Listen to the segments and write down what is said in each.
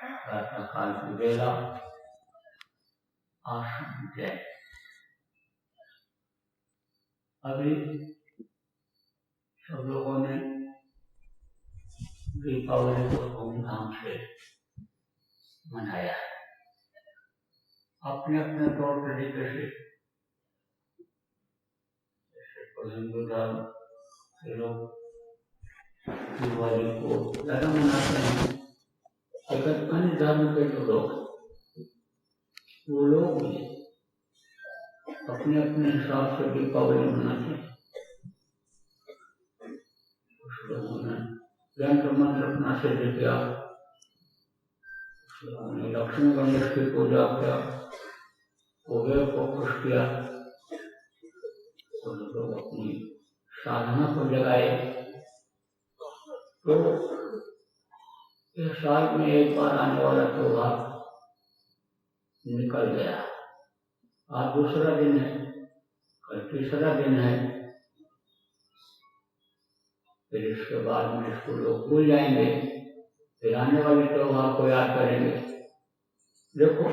प्रातःकाल की बेला आश्रम जय। अभी सब लोगों ने दीपावली को धूमधाम से मनाया है, अपने अपने तौर तरीके से। जैसे हिंदू धर्म के लोग दिवाली को ज़्यादा मनाते हैं, लेकिन अन्य धर्म के जो लोग वो लोग भी अपने अपने हिसाब से दीपावली मनाते हैं। कुछ लोगों ने यंत्र मंत्र अपना सिद्ध किया, कुछ लोगों ने लक्ष्मी गणेश की पूजा किया, कुबेर को खुश किया, कुछ लोग अपनी साधना को जगाए। तो इस साल में एक बार आने वाला त्योहार निकल गया। आज दूसरा दिन है, कल तीसरा दिन है, फिर इसके बाद में इसको लोग भूल जाएंगे, फिर आने वाले त्योहार को याद करेंगे। देखो,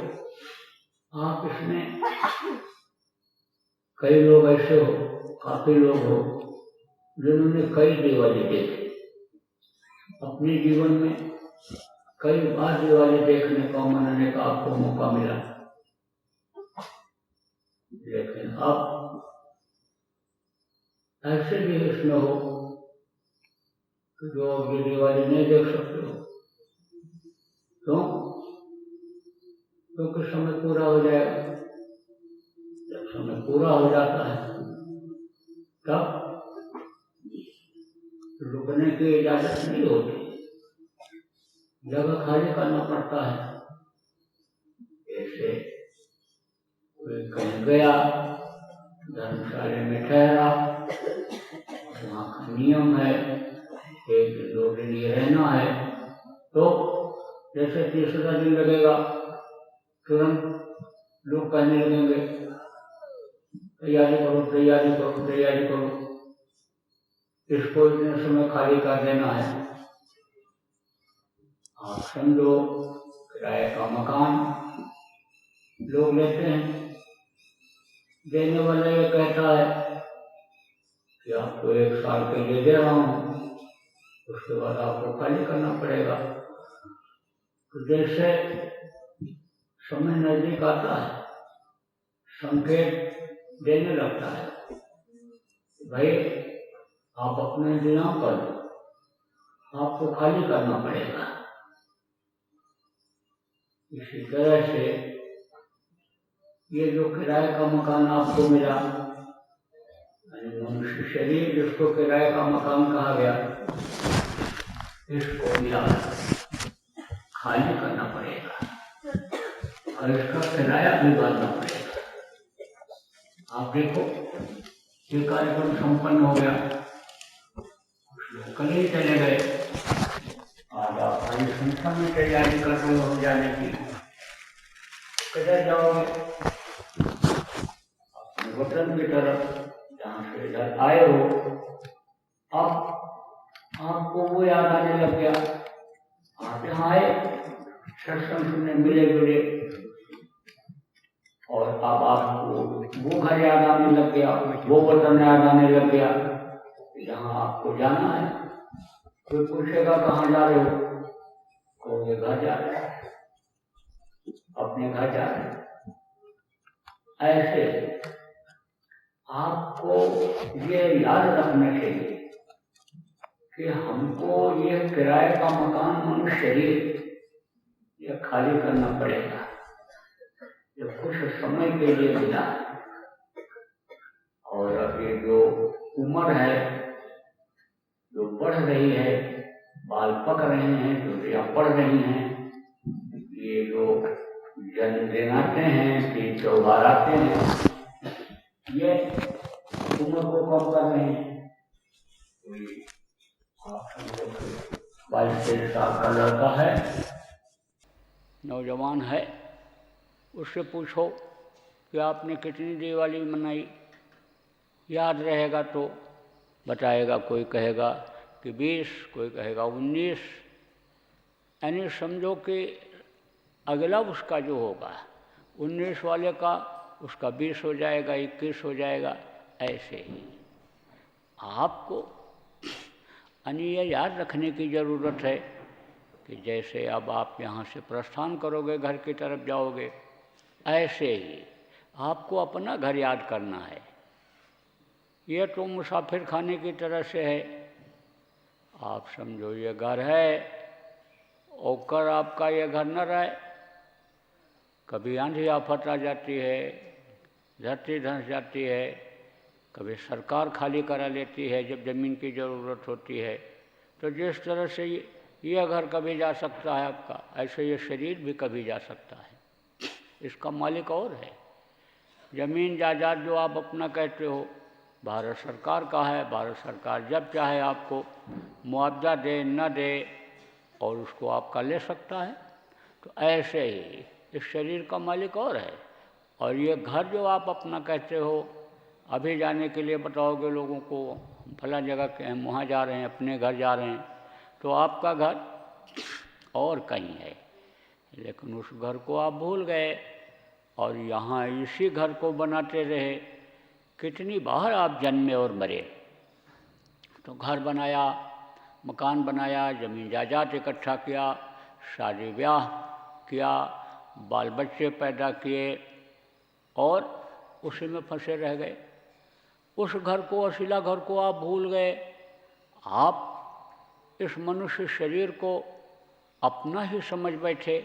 आप इसमें कई लोग ऐसे हो, काफी लोग हो जिन्होंने कई दिवाली देखी, अपने जीवन में कई बार दिवाली देखने का मनाने का आपको मौका मिला। लेकिन अब ऐसे भी इसमें हो कि जो ये दिवाली नहीं देख सकते हो, क्यों? क्योंकि समय पूरा हो जाएगा। जब समय पूरा हो जाता है तब रुकने की इजाजत नहीं होती, जगह खाली करना पड़ता है। ऐसे कोई कहीं गया, धर्मशाला में ठहरा, वहाँ का नियम है एक दिन दो दिन ये रहना है, तो जैसे तीसरा दिन लगेगा तुरंत लोग कहने लगेंगे तैयारी करो तैयारी करो तैयारी करो, इसको इतने समय खाली कर देना है। आप समझो किराए का मकान लोग लेते हैं, देने वाला ये कहता है कि आपको 1 साल के लिए दे रहा हूँ, उसके बाद आपको खाली करना पड़ेगा। तो जैसे समय नजदीक आता है, संकेत देने लगता है, भाई आप अपने इंतजाम कर लो, आपको खाली करना पड़ेगा। इसी तरह से ये जो किराए का मकान आपको मिला, मनुष्य शरीर जिसको किराए का मकान कहा गया, इसको भी खाली करना पड़ेगा और इसका किराया भी भरना पड़ेगा। आप देखो, ये कार्यक्रम संपन्न हो गया, कल ही चले गए, आज आप बड़ी संख्या में तैयारी कर रहे हो जाने की, किधर जाओगे? अपने वतन की तरफ, जहाँ से इधर आए हो। अब आपको वो याद आने लग गया, आप यहाँ आए, सत्संग सुनने मिले जुले, और अब आपको वो घर याद आने लग गया, वो वतन याद आने लग गया, जहाँ आपको जाना है। कोई पूछेगा कहाँ जा रहे हो, कहोगे घर जा रहे हो, अपने घर जा रहे हो। ऐसे आपको ये याद रखना चाहिए कि हमको ये किराए का मकान मनुष्य शरीर ये खाली करना पड़ेगा। ये कुछ समय के लिए मिला, और अब ये जो उम्र है जो बढ़ रही है, बाल पक रहे हैं, चोटियां पड़ रही हैं, ये जो जन्मदिन आते हैं, तीज त्योहार आते हैं, ये उम्र को कम कर रहे हैं। 22-23 साल का लड़का है, नौजवान है, उससे पूछो कि आपने कितनी दिवाली मनाई, याद रहेगा तो बताएगा। कोई कहेगा कि 20, कोई कहेगा 19, यानी समझो कि अगला उसका जो होगा 19 वाले का उसका 20 हो जाएगा, 21 हो जाएगा। ऐसे ही आपको ये याद रखने की ज़रूरत है कि जैसे अब आप यहाँ से प्रस्थान करोगे, घर की तरफ जाओगे, ऐसे ही आपको अपना घर याद करना है। ये तो मुसाफिर खाने की तरह से है। आप समझो ये घर है, होकर आपका ये घर न रहे, कभी आंधी आफत आ जाती है, धरती धंस जाती है, कभी सरकार खाली करा लेती है जब ज़मीन की ज़रूरत होती है। तो जिस तरह से ये घर कभी जा सकता है आपका, ऐसे ये शरीर भी कभी जा सकता है। इसका मालिक और है। ज़मीन जायदाद जो आप अपना कहते हो, भारत सरकार का है। भारत सरकार जब चाहे आपको मुआवजा दे न दे और उसको आपका ले सकता है। तो ऐसे ही इस शरीर का मालिक और है। और ये घर जो आप अपना कहते हो, अभी जाने के लिए बताओगे लोगों को फला जगह के हम वहाँ जा रहे हैं, अपने घर जा रहे हैं, तो आपका घर और कहीं है, लेकिन उस घर को आप भूल गए और यहाँ इसी घर को बनाते रहे। कितनी बार आप जन्मे और मरे। तो घर बनाया, मकान बनाया, ज़मीन जायदाद इकट्ठा किया, शादी ब्याह किया, बाल बच्चे पैदा किए और उसी में फंसे रह गए। उस घर को, असीला घर को आप भूल गए। आप इस मनुष्य शरीर को अपना ही समझ बैठे,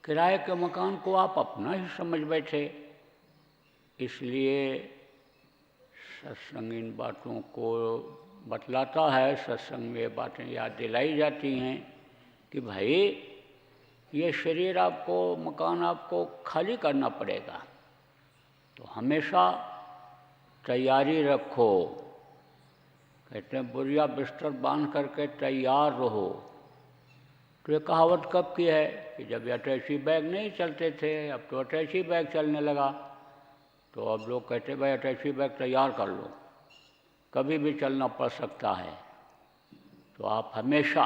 किराए के मकान को आप अपना ही समझ बैठे। इसलिए सत्संग इन बातों को बतलाता है, सत्संग में बातें याद दिलाई जाती हैं कि भाई ये शरीर आपको, मकान आपको खाली करना पड़ेगा, तो हमेशा तैयारी रखो। कहते हैं बोरिया बिस्तर बांध करके तैयार रहो। तो ये कहावत कब की है कि जब अटैची बैग नहीं चलते थे, अब तो अटैची बैग चलने लगा। तो अब लोग कहते भाई अटैची बैग तैयार कर लो, कभी भी चलना पड़ सकता है। तो आप हमेशा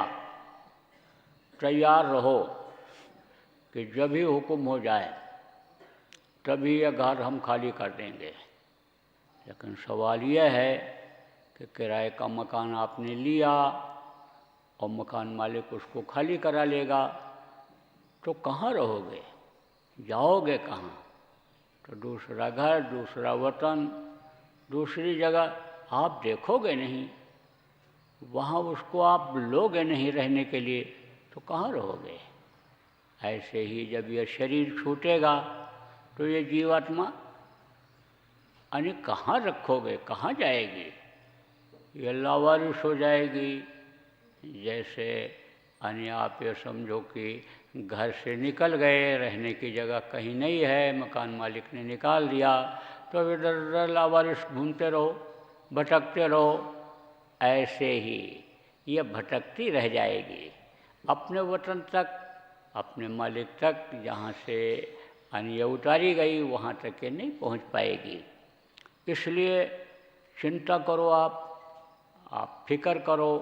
तैयार रहो कि जब भी हुक्म हो जाए तभी यह घर हम खाली कर देंगे। लेकिन सवाल यह है कि किराए का मकान आपने लिया और मकान मालिक उसको खाली करा लेगा, तो कहाँ रहोगे, जाओगे कहाँ? तो दूसरा घर, दूसरा वतन, दूसरी जगह आप देखोगे नहीं, वहाँ उसको आप लोगे नहीं रहने के लिए, तो कहाँ रहोगे? ऐसे ही जब यह शरीर छूटेगा तो ये जीवात्मा यानी कहाँ रखोगे, कहाँ जाएगी? ये लावारिस हो जाएगी। जैसे यानी आप ये समझो कि घर से निकल गए, रहने की जगह कहीं नहीं है, मकान मालिक ने निकाल दिया, तो इधर उधर लावारिस घूमते रहो, भटकते रहो। ऐसे ही ये भटकती रह जाएगी अपने वतन तक, अपने मालिक तक, जहाँ से यानी ये उतारी गई वहाँ तक ये नहीं पहुँच पाएगी। इसलिए चिंता करो, आप फिक्र करो,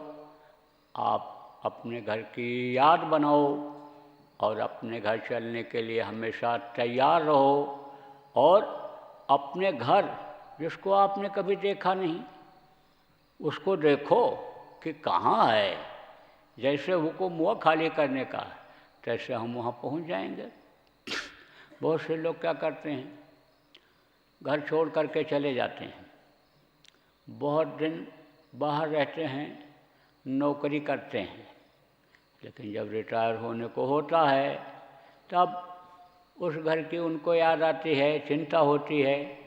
आप अपने घर की याद बनाओ और अपने घर चलने के लिए हमेशा तैयार रहो। और अपने घर जिसको आपने कभी देखा नहीं, उसको देखो कि कहाँ है। जैसे हुक्म हुआ खाली करने का, तैसे हम वहाँ पहुँच जाएंगे। बहुत से लोग क्या करते हैं, घर छोड़ करके चले जाते हैं, बहुत दिन बाहर रहते हैं, नौकरी करते हैं, लेकिन जब रिटायर होने को होता है तब उस घर की उनको याद आती है, चिंता होती है,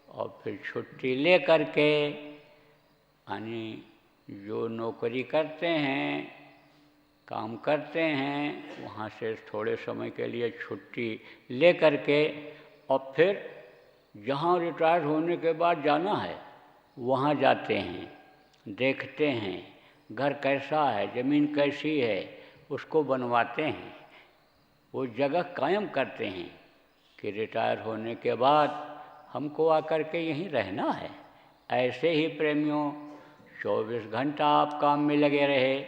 और फिर छुट्टी ले करके यानी जो नौकरी करते हैं, काम करते हैं, वहाँ से थोड़े समय के लिए छुट्टी ले करके और फिर जहाँ रिटायर होने के बाद जाना है वहाँ जाते हैं, देखते हैं घर कैसा है, ज़मीन कैसी है, उसको बनवाते हैं, वो जगह कायम करते हैं कि रिटायर होने के बाद हमको आकर के यहीं रहना है। ऐसे ही प्रेमियों 24 घंटा आप काम में लगे रहे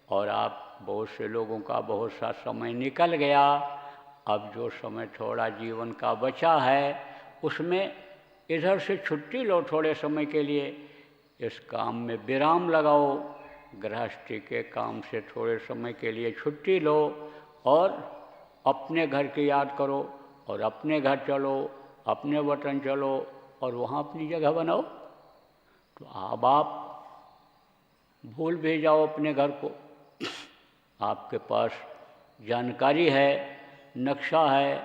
और आप बहुत से लोगों का बहुत सा समय निकल गया, अब जो समय थोड़ा जीवन का बचा है उसमें इधर से छुट्टी लो थोड़े समय के लिए, इस काम में विराम लगाओ, गृहस्थी के काम से थोड़े समय के लिए छुट्टी लो और अपने घर की याद करो और अपने घर चलो, अपने वतन चलो और वहाँ अपनी जगह बनाओ। तो अब आप भूल भी जाओ अपने घर को, आपके पास जानकारी है, नक्शा है,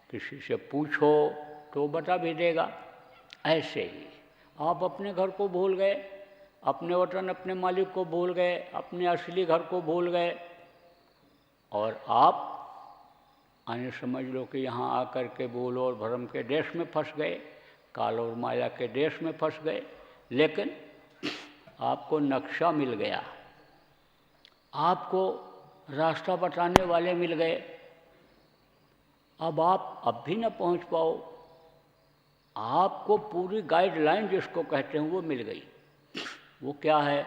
किसी से पूछो तो बता भी देगा। ऐसे ही आप अपने घर को भूल गए, अपने वतन अपने मालिक को भूल गए, अपने असली घर को भूल गए और आप आने समझ लो कि यहाँ आकर के भूल और भ्रम के देश में फंस गए, काल और माया के देश में फंस गए। लेकिन आपको नक्शा मिल गया, आपको रास्ता बताने वाले मिल गए। अब आप अब भी न पहुँच पाओ, आपको पूरी गाइडलाइन जिसको कहते हैं वो मिल गई। वो क्या है?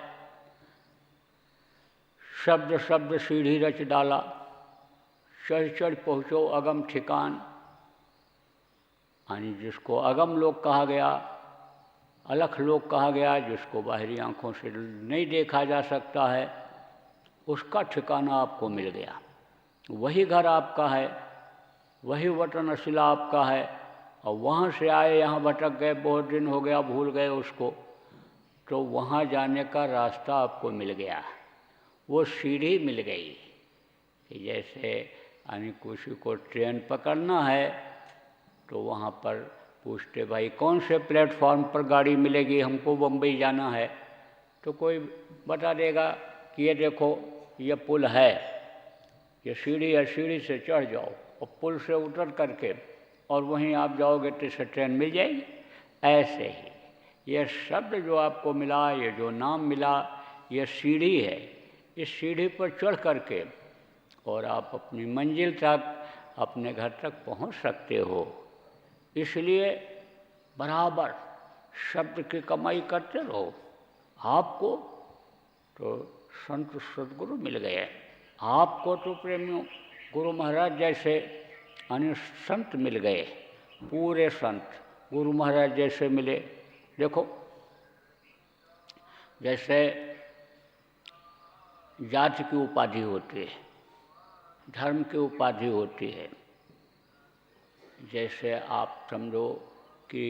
शब्द शब्द सीढ़ी रच डाला, चढ़ चढ़ पहुँचो अगम ठिकान। यानी जिसको अगम लोक कहा गया, अलख लोक कहा गया, जिसको बाहरी आँखों से नहीं देखा जा सकता है, उसका ठिकाना आपको मिल गया। वही घर आपका है, वही वतन असिला आपका है और वहाँ से आए यहाँ भटक गए, बहुत दिन हो गया भूल गए उसको, तो वहाँ जाने का रास्ता आपको मिल गया, वो सीढ़ी मिल गई। कि जैसे यानी किसी को ट्रेन पकड़ना है तो वहाँ पर पूछते भाई कौन से प्लेटफॉर्म पर गाड़ी मिलेगी, हमको बम्बई जाना है, तो कोई बता देगा कि ये देखो ये पुल है, ये सीढ़ी है, सीढ़ी से चढ़ जाओ और पुल से उतर करके और वहीं आप जाओगे तो इससे ट्रेन मिल जाएगी। ऐसे ही ये शब्द जो आपको मिला, ये जो नाम मिला, ये सीढ़ी है। इस सीढ़ी पर चढ़ करके और आप अपनी मंजिल तक, अपने घर तक पहुंच सकते हो। इसलिए बराबर शब्द की कमाई करते रहो। आपको तो संत सद्गुरु मिल गए, आपको तो प्रेमियों गुरु महाराज जैसे अन्य संत मिल गए, पूरे संत गुरु महाराज जैसे मिले। देखो जैसे जाति की उपाधि होती है, धर्म की उपाधि होती है, जैसे आप समझो कि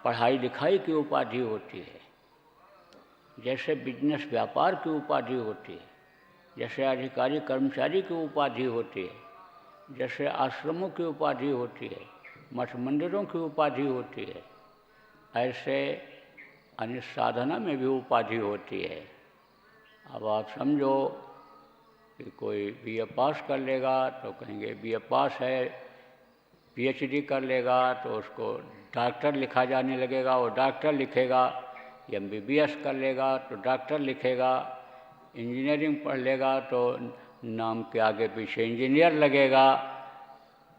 पढ़ाई लिखाई की उपाधि होती है, जैसे बिजनेस व्यापार की उपाधि होती है, जैसे अधिकारी कर्मचारी की उपाधि होती है, जैसे आश्रमों की उपाधि होती है, मठ मंदिरों की उपाधि होती है, ऐसे अन्य साधना में भी उपाधि होती है। अब आप समझो कि कोई बीए पास कर लेगा तो कहेंगे बीए पास है, पीएचडी कर लेगा तो उसको डॉक्टर लिखा जाने लगेगा, वो डॉक्टर लिखेगा। एमबीबीएस कर लेगा तो डॉक्टर लिखेगा, इंजीनियरिंग पढ़ लेगा तो नाम के आगे पीछे इंजीनियर लगेगा।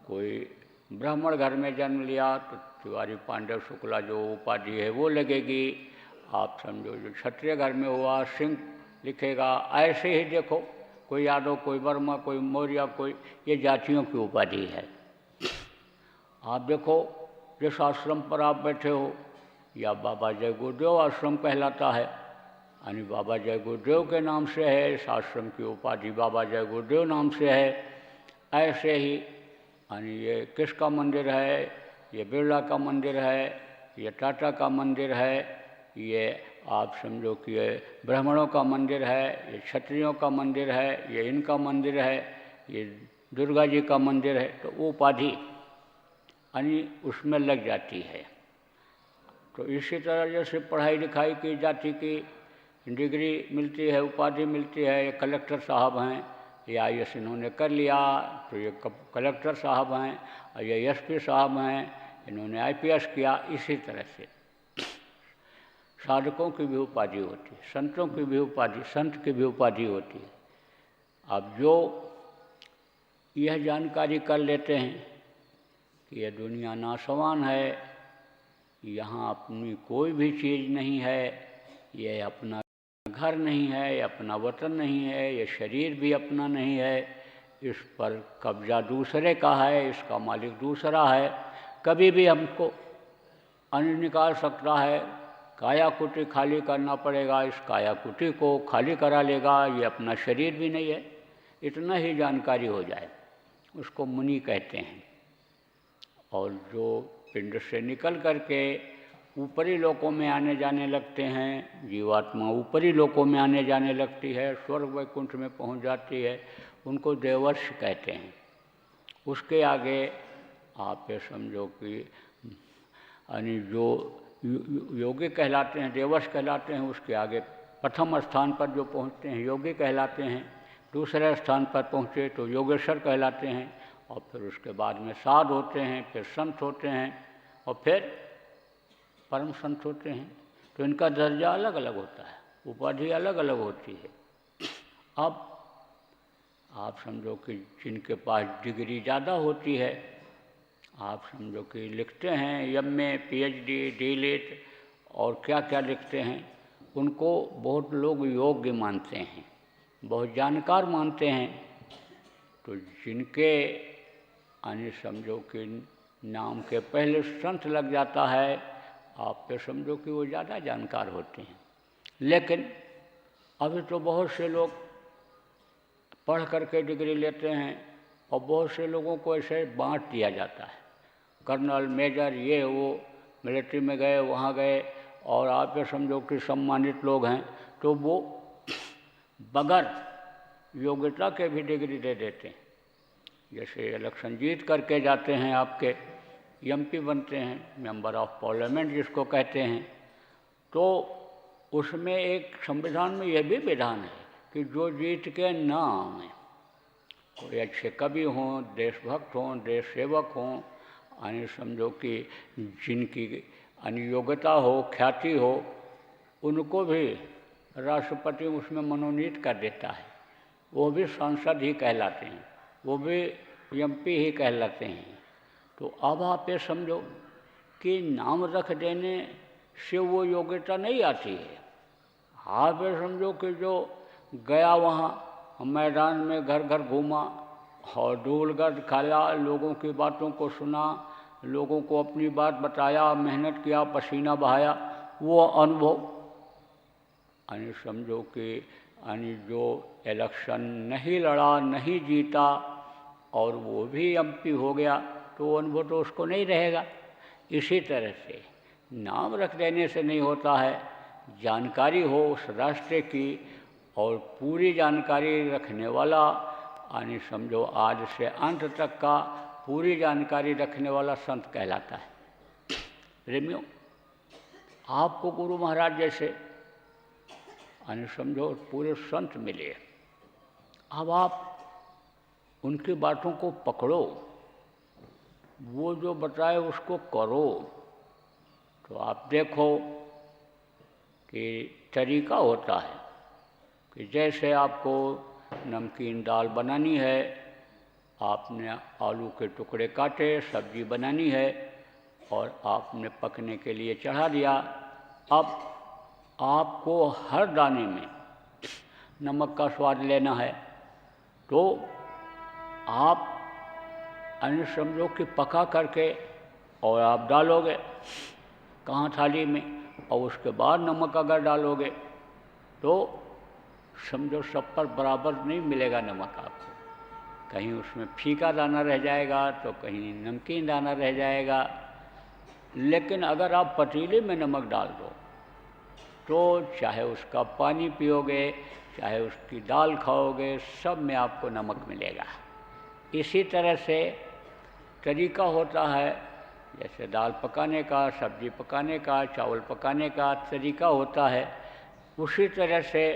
कोई ब्राह्मण घर में जन्म लिया तो तिवारी पांडव शुक्ला जो उपाधि है वो लगेगी। आप समझो जो क्षत्रिय घर में हुआ सिंह लिखेगा। ऐसे ही देखो कोई यादव, कोई वर्मा, कोई मौर्य, कोई ये जातियों की उपाधि है। आप देखो जिस आश्रम पर आप बैठे हो या बाबा जय गुरुदेव आश्रम कहलाता है, यानी बाबा जय गुरुदेव के नाम से है, इस आश्रम की उपाधि बाबा जय गुरुदेव नाम से है। ऐसे ही यानी ये किसका मंदिर है, ये बिरला का मंदिर है, ये टाटा का मंदिर है, ये आप समझो कि ये ब्राह्मणों का मंदिर है, ये क्षत्रियों का मंदिर है, ये इनका मंदिर है, ये दुर्गा जी का मंदिर है। तो वो उपाधि यानी उसमें लग जाती है। तो इसी तरह जैसे पढ़ाई लिखाई की जाति की डिग्री मिलती है, उपाधि मिलती है, ये कलेक्टर साहब हैं, ये आईएएस इन्होंने कर लिया तो ये कलेक्टर साहब हैं, और ये एसपी साहब हैं, इन्होंने आईपीएस किया। इसी तरह से साधकों की भी उपाधि होती है, संतों की भी उपाधि, संत की भी उपाधि होती है। अब जो यह जानकारी कर लेते हैं कि यह दुनिया नाशवान है, यहाँ अपनी कोई भी चीज़ नहीं है, यह अपना घर नहीं है, ये अपना वतन नहीं है, ये शरीर भी अपना नहीं है, इस पर कब्जा दूसरे का है, इसका मालिक दूसरा है, कभी भी हमको अन्न निकाल सकता है। काया कुटी खाली करना पड़ेगा, इस काया कुटी को खाली करा लेगा, ये अपना शरीर भी नहीं है। इतना ही जानकारी हो जाए उसको मुनि कहते हैं। और जो पिंड से निकल करके ऊपरी लोकों में आने जाने लगते हैं, जीवात्मा ऊपरी लोकों में आने जाने लगती है, स्वर्ग वैकुंठ में पहुंच जाती है, उनको देवर्ष कहते हैं। उसके आगे आप ये समझो कि यानी जो योगी कहलाते हैं, देवर्ष कहलाते हैं, उसके आगे प्रथम स्थान पर जो पहुंचते हैं योगी कहलाते हैं, दूसरे स्थान पर पहुँचे तो योगेश्वर कहलाते हैं, और फिर उसके बाद में साध होते हैं, फिर संत होते हैं, और फिर परम संत होते हैं। तो इनका दर्जा अलग अलग होता है, उपाधि अलग अलग होती है। अब आप समझो कि जिनके पास डिग्री ज़्यादा होती है, आप समझो कि लिखते हैं एमए, पीएचडी, डीलिट और क्या क्या लिखते हैं, उनको बहुत लोग योग्य मानते हैं, बहुत जानकार मानते हैं। तो जिनके यानी समझो कि नाम के पहले संत लग जाता है, आप पे समझो कि वो ज़्यादा जानकार होते हैं। लेकिन अभी तो बहुत से लोग पढ़ करके डिग्री लेते हैं, और बहुत से लोगों को ऐसे बांट दिया जाता है, कर्नल, मेजर, ये वो, मिलिट्री में गए, वहाँ गए, और आप ये समझो कि सम्मानित लोग हैं, तो वो बगैर योग्यता के भी डिग्री दे देते हैं। जैसे इलेक्शन जीत करके जाते हैं, आपके एमपी बनते हैं, मेंबर ऑफ पार्लियामेंट जिसको कहते हैं, तो उसमें एक संविधान में यह भी विधान है कि जो जीत के ना आए, कोई अच्छे कवि हों, देशभक्त हों, देश सेवक हों, यानी समझो कि जिनकी योग्यता हो, ख्याति हो, उनको भी राष्ट्रपति उसमें मनोनीत कर देता है। वो भी सांसद ही कहलाते हैं, वो भी एमपी ही कहलाते हैं। तो अब आप ये समझो कि नाम रख देने से वो योग्यता नहीं आती है। आप ये समझो कि जो गया वहाँ मैदान में घर घर घूमा और धूलगर्द खाया, लोगों की बातों को सुना, लोगों को अपनी बात बताया, मेहनत किया, पसीना बहाया, वो अनुभव यानी समझो कि यानी जो इलेक्शन नहीं लड़ा, नहीं जीता, और वो भी एमपी हो गया, तो वो अनुभव तो उसको नहीं रहेगा। इसी तरह से नाम रख देने से नहीं होता है, जानकारी हो उस राष्ट्र की, और पूरी जानकारी रखने वाला यानी समझो आज से अंत तक का पूरी जानकारी रखने वाला संत कहलाता है। प्रेमियों, आपको गुरु महाराज जैसे यानी समझो पूरे संत मिले, अब आप उनकी बातों को पकड़ो, वो जो बताए उसको करो, तो आप देखो कि तरीका होता है कि जैसे आपको नमकीन दाल बनानी है, आपने आलू के टुकड़े काटे, सब्जी बनानी है और आपने पकने के लिए चढ़ा दिया। अब आपको हर दाने में नमक का स्वाद लेना है, तो आप अन्य समझो कि पका करके और आप डालोगे कहाँ थाली में, और उसके बाद नमक अगर डालोगे तो समझो सब पर बराबर नहीं मिलेगा नमक आपको, कहीं उसमें फीका दाना रह जाएगा तो कहीं नमकीन दाना रह जाएगा। लेकिन अगर आप पतीले में नमक डाल दो तो चाहे उसका पानी पियोगे, चाहे उसकी दाल खाओगे, सब में आपको नमक मिलेगा। इसी तरह से तरीका होता है, जैसे दाल पकाने का, सब्जी पकाने का, चावल पकाने का तरीका होता है, उसी तरह से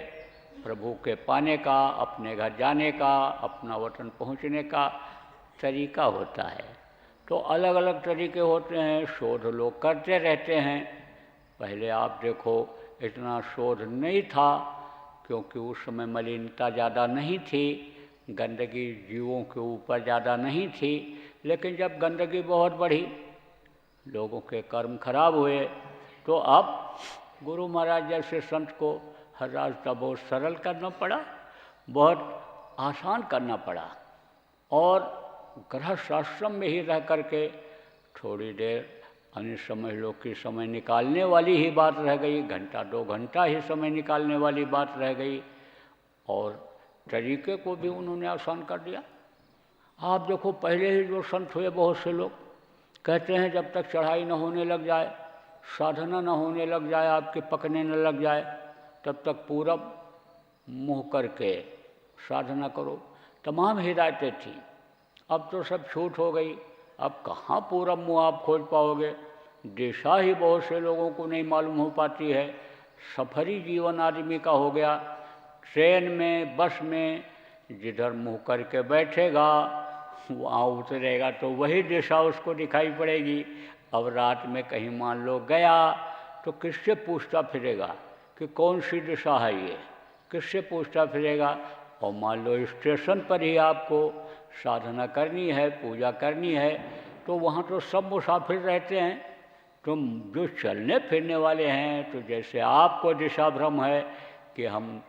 प्रभु के पाने का, अपने घर जाने का, अपना वतन पहुंचने का तरीका होता है। तो अलग अलग तरीके होते हैं, शोध लोग करते रहते हैं। पहले आप देखो इतना शोध नहीं था, क्योंकि उस समय मलिनता ज़्यादा नहीं थी, गंदगी जीवों के ऊपर ज़्यादा नहीं थी। लेकिन जब गंदगी बहुत बढ़ी, लोगों के कर्म खराब हुए, तो अब गुरु महाराज जैसे संत को हर रास्ता बहुत सरल करना पड़ा, बहुत आसान करना पड़ा। और गृहस्थ आश्रम में ही रह करके थोड़ी देर अन्य समझ लो कि समय निकालने वाली ही बात रह गई, घंटा 2 घंटा ही समय निकालने वाली बात रह गई, और तरीके को भी उन्होंने आसान कर दिया। आप देखो पहले ही जो संत हुए बहुत से लोग कहते हैं जब तक चढ़ाई न होने लग जाए, साधना न होने लग जाए, आपके पकने न लग जाए, तब तक पूरब मुँह करके साधना करो। तमाम हिदायतें थी। अब तो सब छूट हो गई, अब कहाँ पूरब मुँह आप खोज पाओगे। दिशा ही बहुत से लोगों को नहीं मालूम हो पाती है। सफरी जीवन आदमी का हो गया। ट्रेन में, बस में जिधर मुँह करके बैठेगा वहाँ उतरेगा तो वही दिशा उसको दिखाई पड़ेगी। अब रात में कहीं मान लो गया तो किससे पूछता फिरेगा कि कौन सी दिशा है ये, किससे पूछता फिरेगा। और मान लो स्टेशन पर ही आपको साधना करनी है, पूजा करनी है, तो वहाँ तो सब मुसाफिर रहते हैं। तुम जो चलने फिरने वाले हैं, तो जैसे आपको दिशा भ्रम है कि हम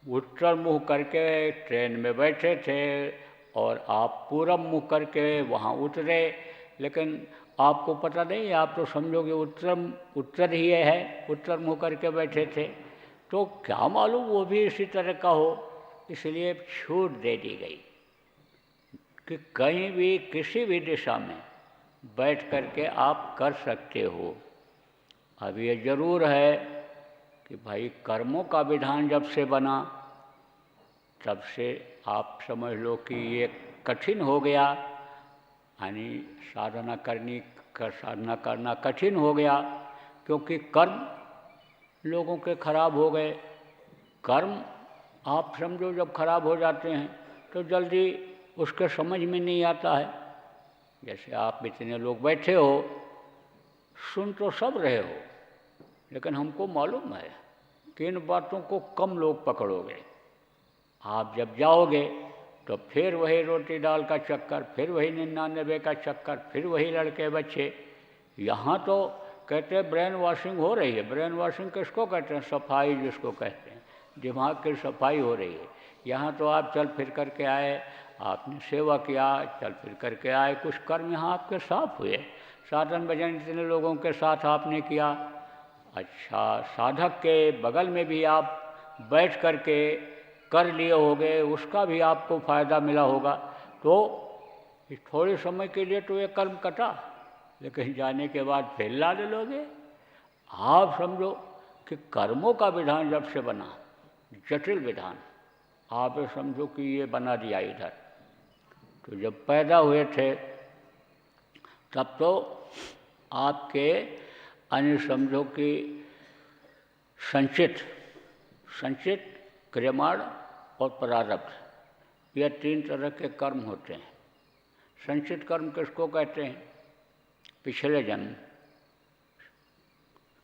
उत्तर मुँह करके ट्रेन में बैठे थे और आप पूरब मुँह करके वहाँ उतरे, लेकिन आपको पता नहीं, आप तो समझोगे उत्तर ही है, उत्तर मुँह करके बैठे थे। तो क्या मालूम वो भी इसी तरह का हो। इसलिए छूट दे दी गई कि कहीं भी किसी भी दिशा में बैठ करके आप कर सकते हो। अब ये ज़रूर है कि भाई कर्मों का विधान जब से बना तब से आप समझ लो कि ये कठिन हो गया, यानी साधना करना कठिन हो गया, क्योंकि कर्म लोगों के खराब हो गए। कर्म आप समझो जब खराब हो जाते हैं तो जल्दी उसके समझ में नहीं आता है। जैसे आप इतने लोग बैठे हो, सुन तो सब रहे हो, लेकिन हमको मालूम है कि इन बातों को कम लोग पकड़ोगे। आप जब जाओगे तो फिर वही रोटी दाल का चक्कर, फिर वही 99 का चक्कर, फिर वही लड़के बच्चे। यहाँ तो कहते हैं ब्रेन वॉशिंग हो रही है। ब्रेन वॉशिंग किसको कहते हैं? सफाई जिसको कहते हैं, दिमाग की सफाई हो रही है। यहाँ तो आप चल फिर करके आए, आपने सेवा किया, चल फिर करके आए, कुछ कर्म यहाँ आपके साफ हुए। साधन भजन इतने लोगों के साथ आपने किया। अच्छा, साधक के बगल में भी आप बैठ करके कर लिए होगे, उसका भी आपको फायदा मिला होगा। तो इस थोड़े समय के लिए तो ये कर्म कटा, लेकिन जाने के बाद फिर लाद लोगे। आप समझो कि कर्मों का विधान जब से बना, जटिल विधान, आप ये समझो कि ये बना दिया इधर। तो जब पैदा हुए थे तब तो आपके अन्य समझो कि संचित क्रियमाण और प्रारब्ध, यह 3 तरह के कर्म होते हैं। संचित कर्म किसको कहते हैं? पिछले जन्म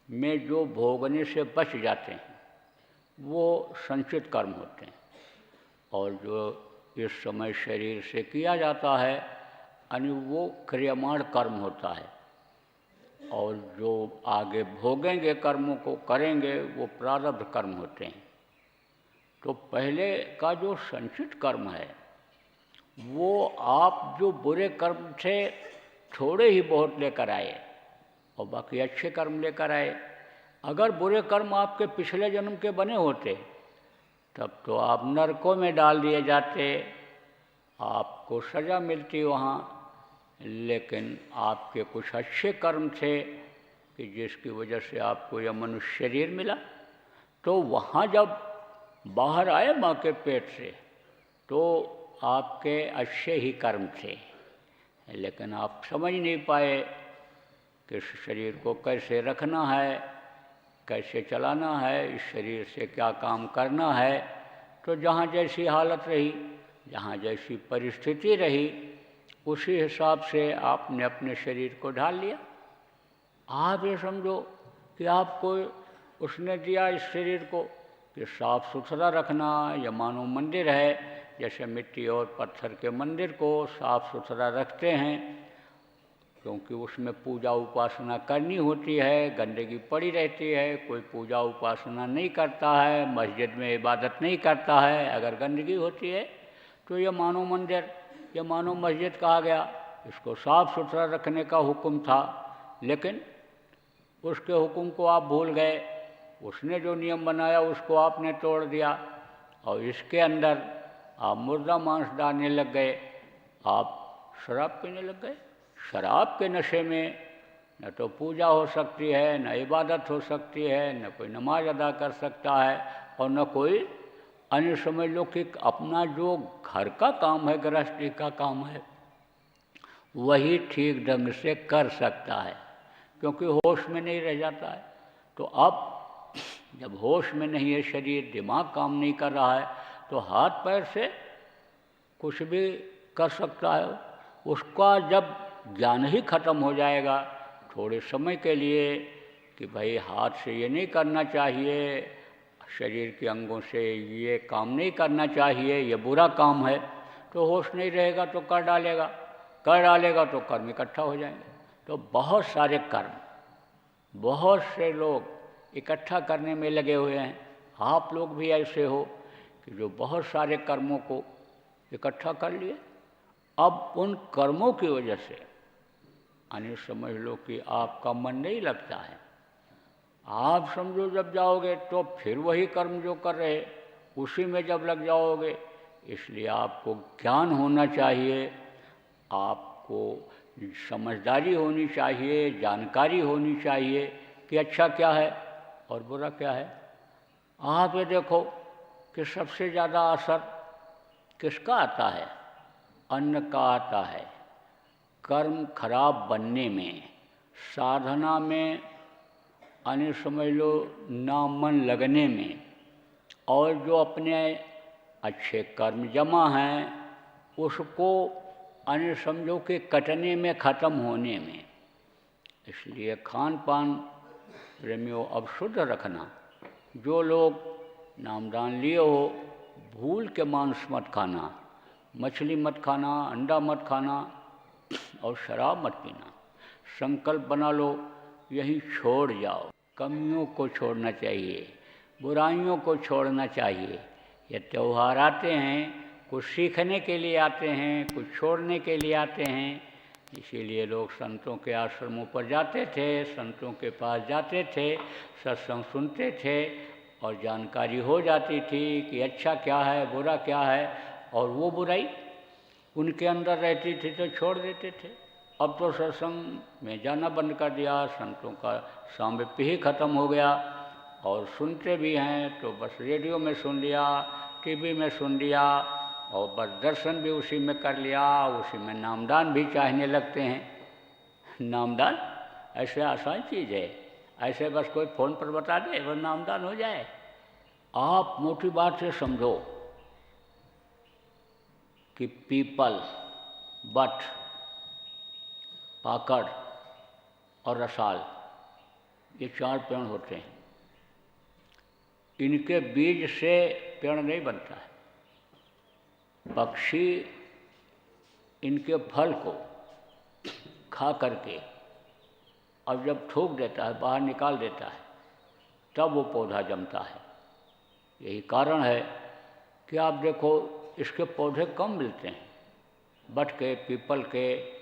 में जो भोगने से बच जाते हैं वो संचित कर्म होते हैं। और जो इस समय शरीर से किया जाता है यानी वो क्रियमाण कर्म होता है। और जो आगे भोगेंगे, कर्मों को करेंगे, वो प्रारब्ध कर्म होते हैं। तो पहले का जो संचित कर्म है वो आप जो बुरे कर्म थे थोड़े ही बहुत लेकर आए और बाकी अच्छे कर्म लेकर आए। अगर बुरे कर्म आपके पिछले जन्म के बने होते तब तो आप नरकों में डाल दिए जाते, आपको सज़ा मिलती वहाँ। लेकिन आपके कुछ अच्छे कर्म थे कि जिसकी वजह से आपको यह मनुष्य शरीर मिला। तो वहाँ जब बाहर आए माँ के पेट से तो आपके अच्छे ही कर्म थे, लेकिन आप समझ नहीं पाए कि इस शरीर को कैसे रखना है, कैसे चलाना है, इस शरीर से क्या काम करना है। तो जहाँ जैसी हालत रही, जहाँ जैसी परिस्थिति रही, उसी हिसाब से आपने अपने शरीर को ढाल लिया। आप ये समझो कि आपको उसने दिया इस शरीर को कि साफ सुथरा रखना, या मानो मंदिर है, जैसे मिट्टी और पत्थर के मंदिर को साफ सुथरा रखते हैं क्योंकि उसमें पूजा उपासना करनी होती है, गंदगी पड़ी रहती है, कोई पूजा उपासना नहीं करता है, मस्जिद में इबादत नहीं करता है। अगर गंदगी होती है तो ये मानो मंदिर ये मानो मस्जिद कहा गया, इसको साफ सुथरा रखने का हुक्म था, लेकिन उसके हुक्म को आप भूल गए, उसने जो नियम बनाया उसको आपने तोड़ दिया और इसके अंदर आप मुर्दा मांस डालने लग गए, आप शराब पीने लग गए। शराब के नशे में न तो पूजा हो सकती है, न इबादत हो सकती है, न कोई नमाज अदा कर सकता है और न कोई अन्य समझ लो कि अपना जो घर का काम है, गृहस्थी का काम है, वही ठीक ढंग से कर सकता है, क्योंकि होश में नहीं रह जाता है। तो अब जब होश में नहीं है शरीर, दिमाग काम नहीं कर रहा है, तो हाथ पैर से कुछ भी कर सकता है। उसका जब ज्ञान ही खत्म हो जाएगा थोड़े समय के लिए कि भाई हाथ से ये नहीं करना चाहिए, शरीर के अंगों से ये काम नहीं करना चाहिए, ये बुरा काम है, तो होश नहीं रहेगा तो कर डालेगा, कर डालेगा तो कर्म इकट्ठा हो जाएंगे। तो बहुत सारे कर्म, बहुत से लोग इकट्ठा करने में लगे हुए हैं। आप लोग भी ऐसे हो कि जो बहुत सारे कर्मों को इकट्ठा कर लिए। अब उन कर्मों की वजह से यानी समझ लो कि आपका मन नहीं लगता है। आप समझो जब जाओगे तो फिर वही कर्म जो कर रहे उसी में जब लग जाओगे। इसलिए आपको ज्ञान होना चाहिए, आपको समझदारी होनी चाहिए, जानकारी होनी चाहिए कि अच्छा क्या है और बुरा क्या है। आप ये देखो कि सबसे ज़्यादा असर किसका आता है? अन्न का आता है। कर्म खराब बनने में, साधना में यानी समझ लो ना मन लगने में, और जो अपने अच्छे कर्म जमा हैं उसको यानी समझो कि कटने में, ख़त्म होने में। इसलिए खान पान प्रेमियों अब शुद्ध रखना। जो लोग नामदान लिए हो, भूल के मांस मत खाना, मछली मत खाना, अंडा मत खाना और शराब मत पीना। संकल्प बना लो यही छोड़ जाओ। कमियों को छोड़ना चाहिए, बुराइयों को छोड़ना चाहिए। ये त्यौहार आते हैं, कुछ सीखने के लिए आते हैं, कुछ छोड़ने के लिए आते हैं। इसीलिए लोग संतों के आश्रमों पर जाते थे, संतों के पास जाते थे, सत्संग सुनते थे और जानकारी हो जाती थी कि अच्छा क्या है, बुरा क्या है, और वो बुराई उनके अंदर रहती थी तो छोड़ देते थे। अब तो सत्संग में जाना बंद कर दिया, संतों का सामिप्य ही खत्म हो गया। और सुनते भी हैं तो बस रेडियो में सुन लिया, टीवी में सुन लिया और बस दर्शन भी उसी में कर लिया, उसी में नामदान भी चाहने लगते हैं। नामदान ऐसे आसान चीज़ है, ऐसे बस कोई फ़ोन पर बता दे वह नामदान हो जाए। आप मोटी बात से समझो कि पीपल, बट, पाकड़ और रसाल ये 4 पेड़ होते हैं। इनके बीज से पेड़ नहीं बनता है। पक्षी इनके फल को खा करके और जब थूक देता है, बाहर निकाल देता है, तब वो पौधा जमता है। यही कारण है कि आप देखो इसके पौधे कम मिलते हैं। बट के, पीपल के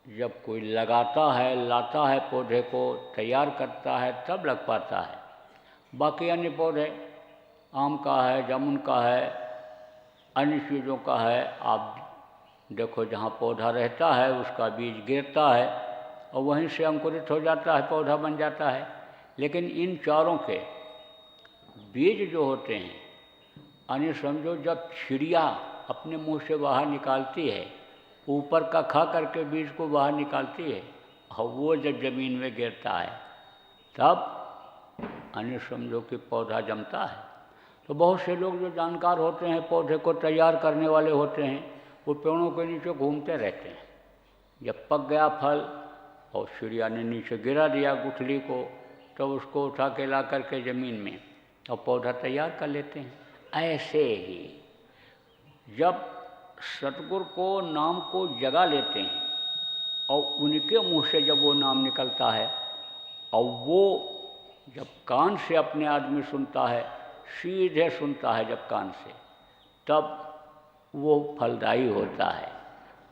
जब कोई लगाता है, लाता है, पौधे को तैयार करता है, तब लग पाता है। बाकी अन्य पौधे, आम का है, जामुन का है, अन्य चीज़ों का है, आप देखो जहाँ पौधा रहता है उसका बीज गिरता है और वहीं से अंकुरित हो जाता है, पौधा बन जाता है। लेकिन इन चारों के बीज जो होते हैं, यानी समझो जब चिड़िया अपने मुंह से बाहर निकालती है, ऊपर का खा करके बीज को बाहर निकालती है और वो जब ज़मीन में गिरता है तब यानी समझो कि पौधा जमता है। तो बहुत से लोग जो जानकार होते हैं, पौधे को तैयार करने वाले होते हैं, वो पेड़ों के नीचे घूमते रहते हैं। जब पक गया फल और चिड़िया ने नीचे गिरा दिया गुठली को, तो उसको उठा के ला करके ज़मीन में और पौधा तैयार कर लेते हैं। ऐसे ही जब सतगुरु को, नाम को जगा लेते हैं और उनके मुँह से जब वो नाम निकलता है और वो जब कान से अपने आदमी सुनता है, सीधे सुनता है जब कान से, तब वो फलदायी होता है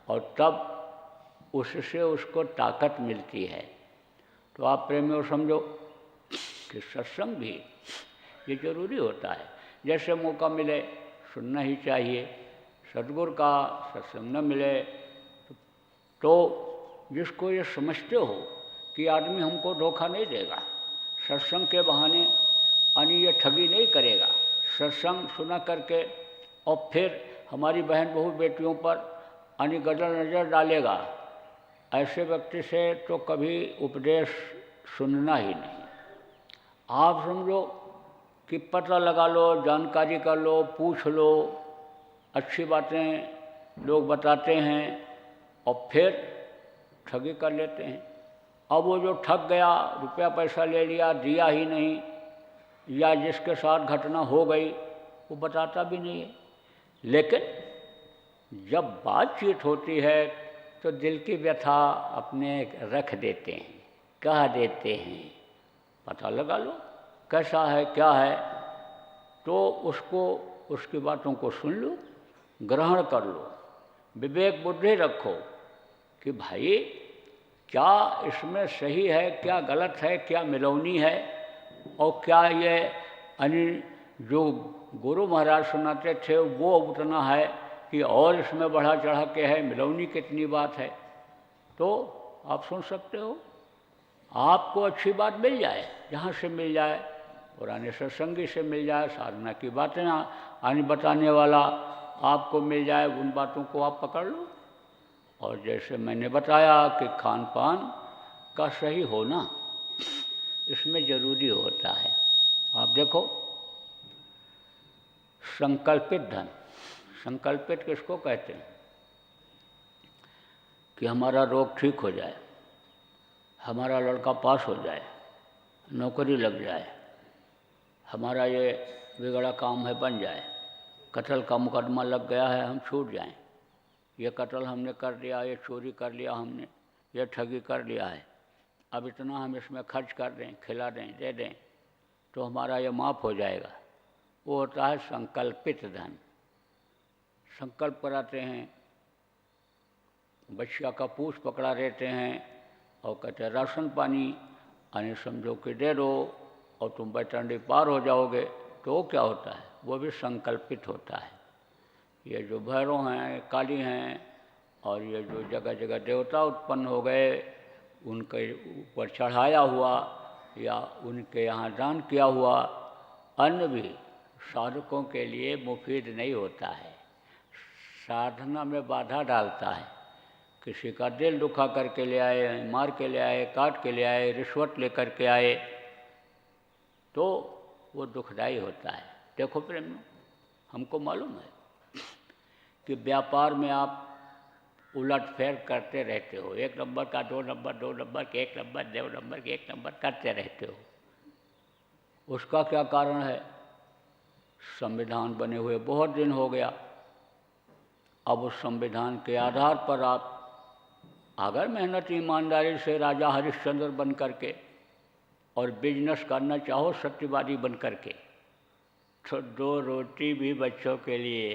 और तब उससे उसको ताकत मिलती है। तो आप प्रेमियों समझो कि सत्संग भी ये जरूरी होता है। जैसे मौका मिले सुनना ही चाहिए, सद्गुरु का सत्संग न मिले तो जिसको ये समझते हो कि आदमी हमको धोखा नहीं देगा, सत्संग के बहाने यानी ये ठगी नहीं करेगा, सत्संग सुना करके और फिर हमारी बहन बहू बेटियों पर यानी गदर नज़र डालेगा, ऐसे व्यक्ति से तो कभी उपदेश सुनना ही नहीं। आप समझो कि पता लगा लो, जानकारी कर लो, पूछ लो, अच्छी बातें लोग बताते हैं और फिर ठगी कर लेते हैं। अब वो जो ठग गया, रुपया पैसा ले लिया, दिया ही नहीं, या जिसके साथ घटना हो गई वो बताता भी नहीं है। लेकिन जब बातचीत होती है तो दिल की व्यथा अपने रख देते हैं, कह देते हैं, पता लगा लो कैसा है क्या है, तो उसको उसकी बातों को सुन लो, ग्रहण कर लो, विवेक बुद्धि रखो कि भाई क्या इसमें सही है, क्या गलत है, क्या मिलौनी है, और क्या ये जो गुरु महाराज सुनाते थे वो उतना है कि और इसमें बढ़ा चढ़ा के है, मिलौनी कितनी बात है। तो आप सुन सकते हो, आपको अच्छी बात मिल जाए, जहाँ से मिल जाए, पुराने सत्संगी से मिल जाए, साधना की बातें आने बताने वाला आपको मिल जाए, उन बातों को आप पकड़ लो। और जैसे मैंने बताया कि खान पान का सही होना इसमें ज़रूरी होता है। आप देखो, संकल्पित धन, संकल्पित किसको कहते हैं? कि हमारा रोग ठीक हो जाए, हमारा लड़का पास हो जाए, नौकरी लग जाए, हमारा ये बिगड़ा काम है बन जाए, कत्ल का मुकदमा लग गया है हम छूट जाएं, ये कत्ल हमने कर लिया, ये चोरी कर लिया हमने, ये ठगी कर लिया है, अब इतना हम इसमें खर्च कर दें, खिला दें, दे दें तो हमारा ये माफ़ हो जाएगा। वो होता है संकल्पित धन। संकल्प कराते हैं, बच्चा का पूछ पकड़ा देते हैं और कहते हैं राशन पानी यानी समझो कि दे दो और तुम बैतरणी पार हो जाओगे, तो वो क्या होता है? वो भी संकल्पित होता है। ये जो भैरव हैं, काली हैं और ये जो जगह जगह देवता उत्पन्न हो गए, उनके ऊपर चढ़ाया हुआ या उनके यहाँ दान किया हुआ अन्न भी साधकों के लिए मुफीद नहीं होता है, साधना में बाधा डालता है। किसी का दिल दुखा करके ले आए, मार के ले आए, काट के ले आए, रिश्वत लेकर के आए, तो वो दुखदाई होता है। देखो प्रेम, हमको मालूम है कि व्यापार में आप उलट फेर करते रहते हो, एक नंबर का दो नंबर, दो नंबर के एक नंबर, दो नंबर के एक नंबर करते रहते हो। उसका क्या कारण है? संविधान बने हुए बहुत दिन हो गया, अब उस संविधान के आधार पर आप अगर मेहनत ईमानदारी से राजा हरिश्चंद्र बन करके और बिजनेस करना चाहो सत्यवादी बन करके, तो दो रोटी भी बच्चों के लिए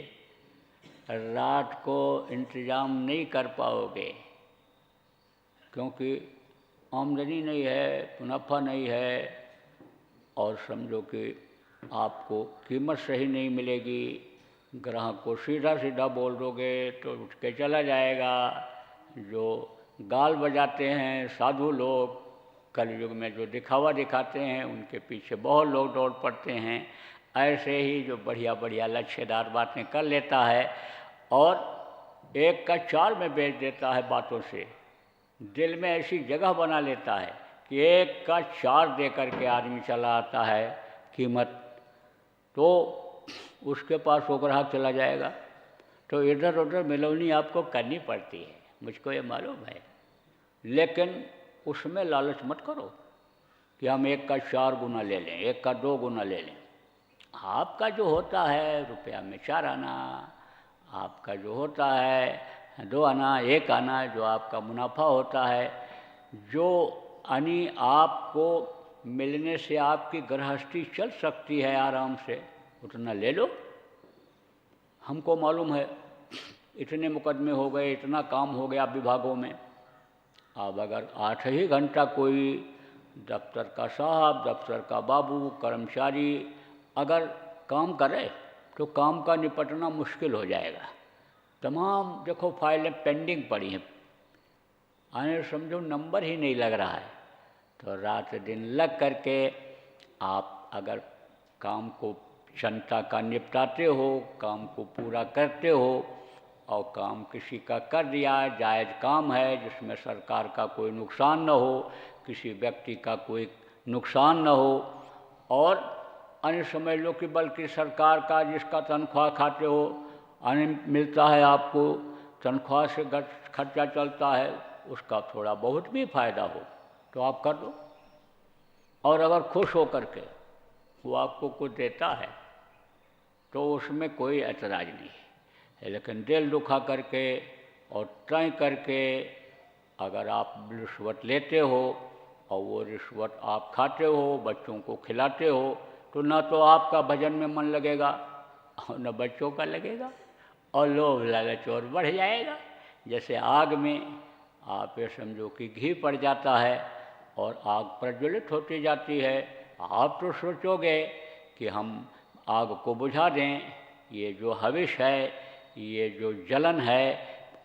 रात को इंतज़ाम नहीं कर पाओगे, क्योंकि आमदनी नहीं है, मुनाफा नहीं है, और समझो कि आपको कीमत सही नहीं मिलेगी। ग्राहक को सीधा सीधा बोल दोगे तो उठ के चला जाएगा। जो गाल बजाते हैं साधु लोग, कलयुग में जो दिखावा दिखाते हैं, उनके पीछे बहुत लोग दौड़ पड़ते हैं। ऐसे ही जो बढ़िया बढ़िया लच्छेदार बातें कर लेता है और एक का चार में बेच देता है बातों से, दिल में ऐसी जगह बना लेता है कि एक का चार दे करके आदमी चला आता है कीमत, तो उसके पास वो ग्राहक चला जाएगा। तो इधर उधर मिलौनी आपको करनी पड़ती है, मुझको ये मालूम है, लेकिन उसमें लालच मत करो कि हम एक का 4 गुना ले लें, एक का 2 गुना ले लें। आपका जो होता है रुपया में 4 आना, आपका जो होता है 2 आना, 1 आना, जो आपका मुनाफा होता है, जो यानी आपको मिलने से आपकी गृहस्थी चल सकती है आराम से, उतना ले लो। हमको मालूम है इतने मुकदमे हो गए, इतना काम हो गया विभागों में। अब अगर 8 ही घंटा कोई दफ्तर का साहब, दफ्तर का बाबू, कर्मचारी अगर काम करे तो काम का निपटना मुश्किल हो जाएगा। तमाम देखो फाइलें पेंडिंग पड़ी हैं, आने समझो नंबर ही नहीं लग रहा है। तो रात दिन लग करके आप अगर काम को जनता का निपटाते हो, काम को पूरा करते हो और काम किसी का कर दिया, जायज़ काम है जिसमें सरकार का कोई नुकसान न हो, किसी व्यक्ति का कोई नुकसान न हो, और अन्य समझ लो कि बल्कि सरकार का जिसका तनख्वाह खाते हो अन्य मिलता है, आपको तनख्वाह से खर्चा चलता है, उसका थोड़ा बहुत भी फायदा हो तो आप कर दो। और अगर खुश हो करके वो आपको कुछ देता है तो उसमें कोई ऐतराज़ नहीं है। लेकिन दिल दुखा करके और तय करके अगर आप रिश्वत लेते हो और वो रिश्वत आप खाते हो, बच्चों को खिलाते हो, तो ना तो आपका भजन में मन लगेगा और न बच्चों का लगेगा, और लोभ लालच और बढ़ जाएगा। जैसे आग में आप ये समझो कि घी पड़ जाता है और आग प्रज्वलित होती जाती है, आप तो सोचोगे कि हम आग को बुझा दें, ये जो हविष है, ये जो जलन है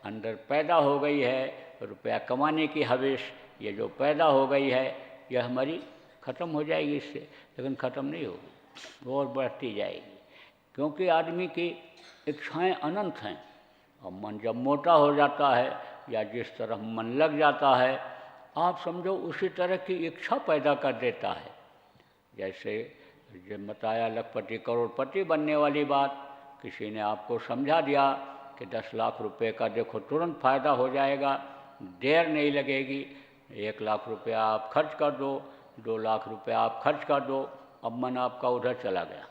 अंदर पैदा हो गई है, रुपया कमाने की हविष ये जो पैदा हो गई है, यह हमारी ख़त्म हो जाएगी इससे। लेकिन ख़त्म नहीं होगी, और बढ़ती जाएगी, क्योंकि आदमी की इच्छाएं अनंत हैं। और मन जब मोटा हो जाता है या जिस तरह मन लग जाता है, आप समझो उसी तरह की इच्छा पैदा कर देता है। जैसे जो बताया लखपति करोड़पति बनने वाली बात, किसी ने आपको समझा दिया कि 10 लाख रुपए का देखो तुरंत फ़ायदा हो जाएगा, देर नहीं लगेगी, 1 लाख रुपया आप खर्च कर दो, 2 लाख रुपया आप खर्च कर दो। अब मन आपका उधर चला गया,